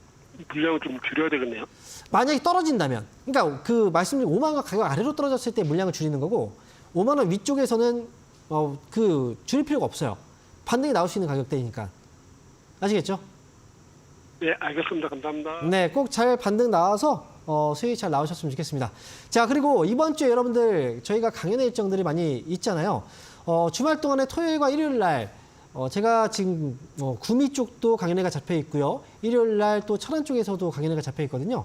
물량을 좀 줄여야 되겠네요. 만약에 떨어진다면, 그러니까 그 말씀드린 5만 원 가격 아래로 떨어졌을 때 물량을 줄이는 거고 5만 원 위쪽에서는 줄일 필요가 없어요. 반등이 나올 수 있는 가격대이니까. 아시겠죠? 네, 알겠습니다. 감사합니다. 네, 꼭 잘 반등 나와서 수익 잘 나오셨으면 좋겠습니다. 자, 그리고 이번 주에 여러분들 저희가 강연의 일정들이 많이 있잖아요. 주말 동안에 토요일과 일요일 날 제가 지금 구미 쪽도 강연회가 잡혀 있고요. 일요일 날 또 천안 쪽에서도 강연회가 잡혀 있거든요.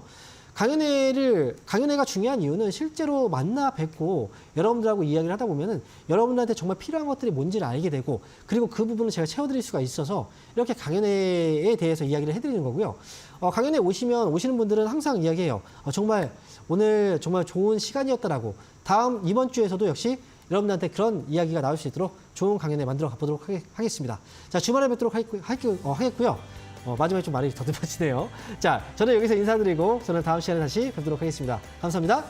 강연회가 중요한 이유는 실제로 만나 뵙고 여러분들하고 이야기를 하다 보면은 여러분들한테 정말 필요한 것들이 뭔지를 알게 되고 그리고 그 부분을 제가 채워드릴 수가 있어서 이렇게 강연회에 대해서 이야기를 해드리는 거고요. 강연회 오시는 분들은 항상 이야기해요. 정말 오늘 정말 좋은 시간이었다라고 이번 주에서도 역시 여러분들한테 그런 이야기가 나올 수 있도록 좋은 강연회 만들어 가보도록 하겠습니다. 자, 주말에 뵙도록 하겠고요. 마지막에 좀 말이 더듬어지네요. 자, 저는 여기서 인사드리고 저는 다음 시간에 다시 뵙도록 하겠습니다. 감사합니다.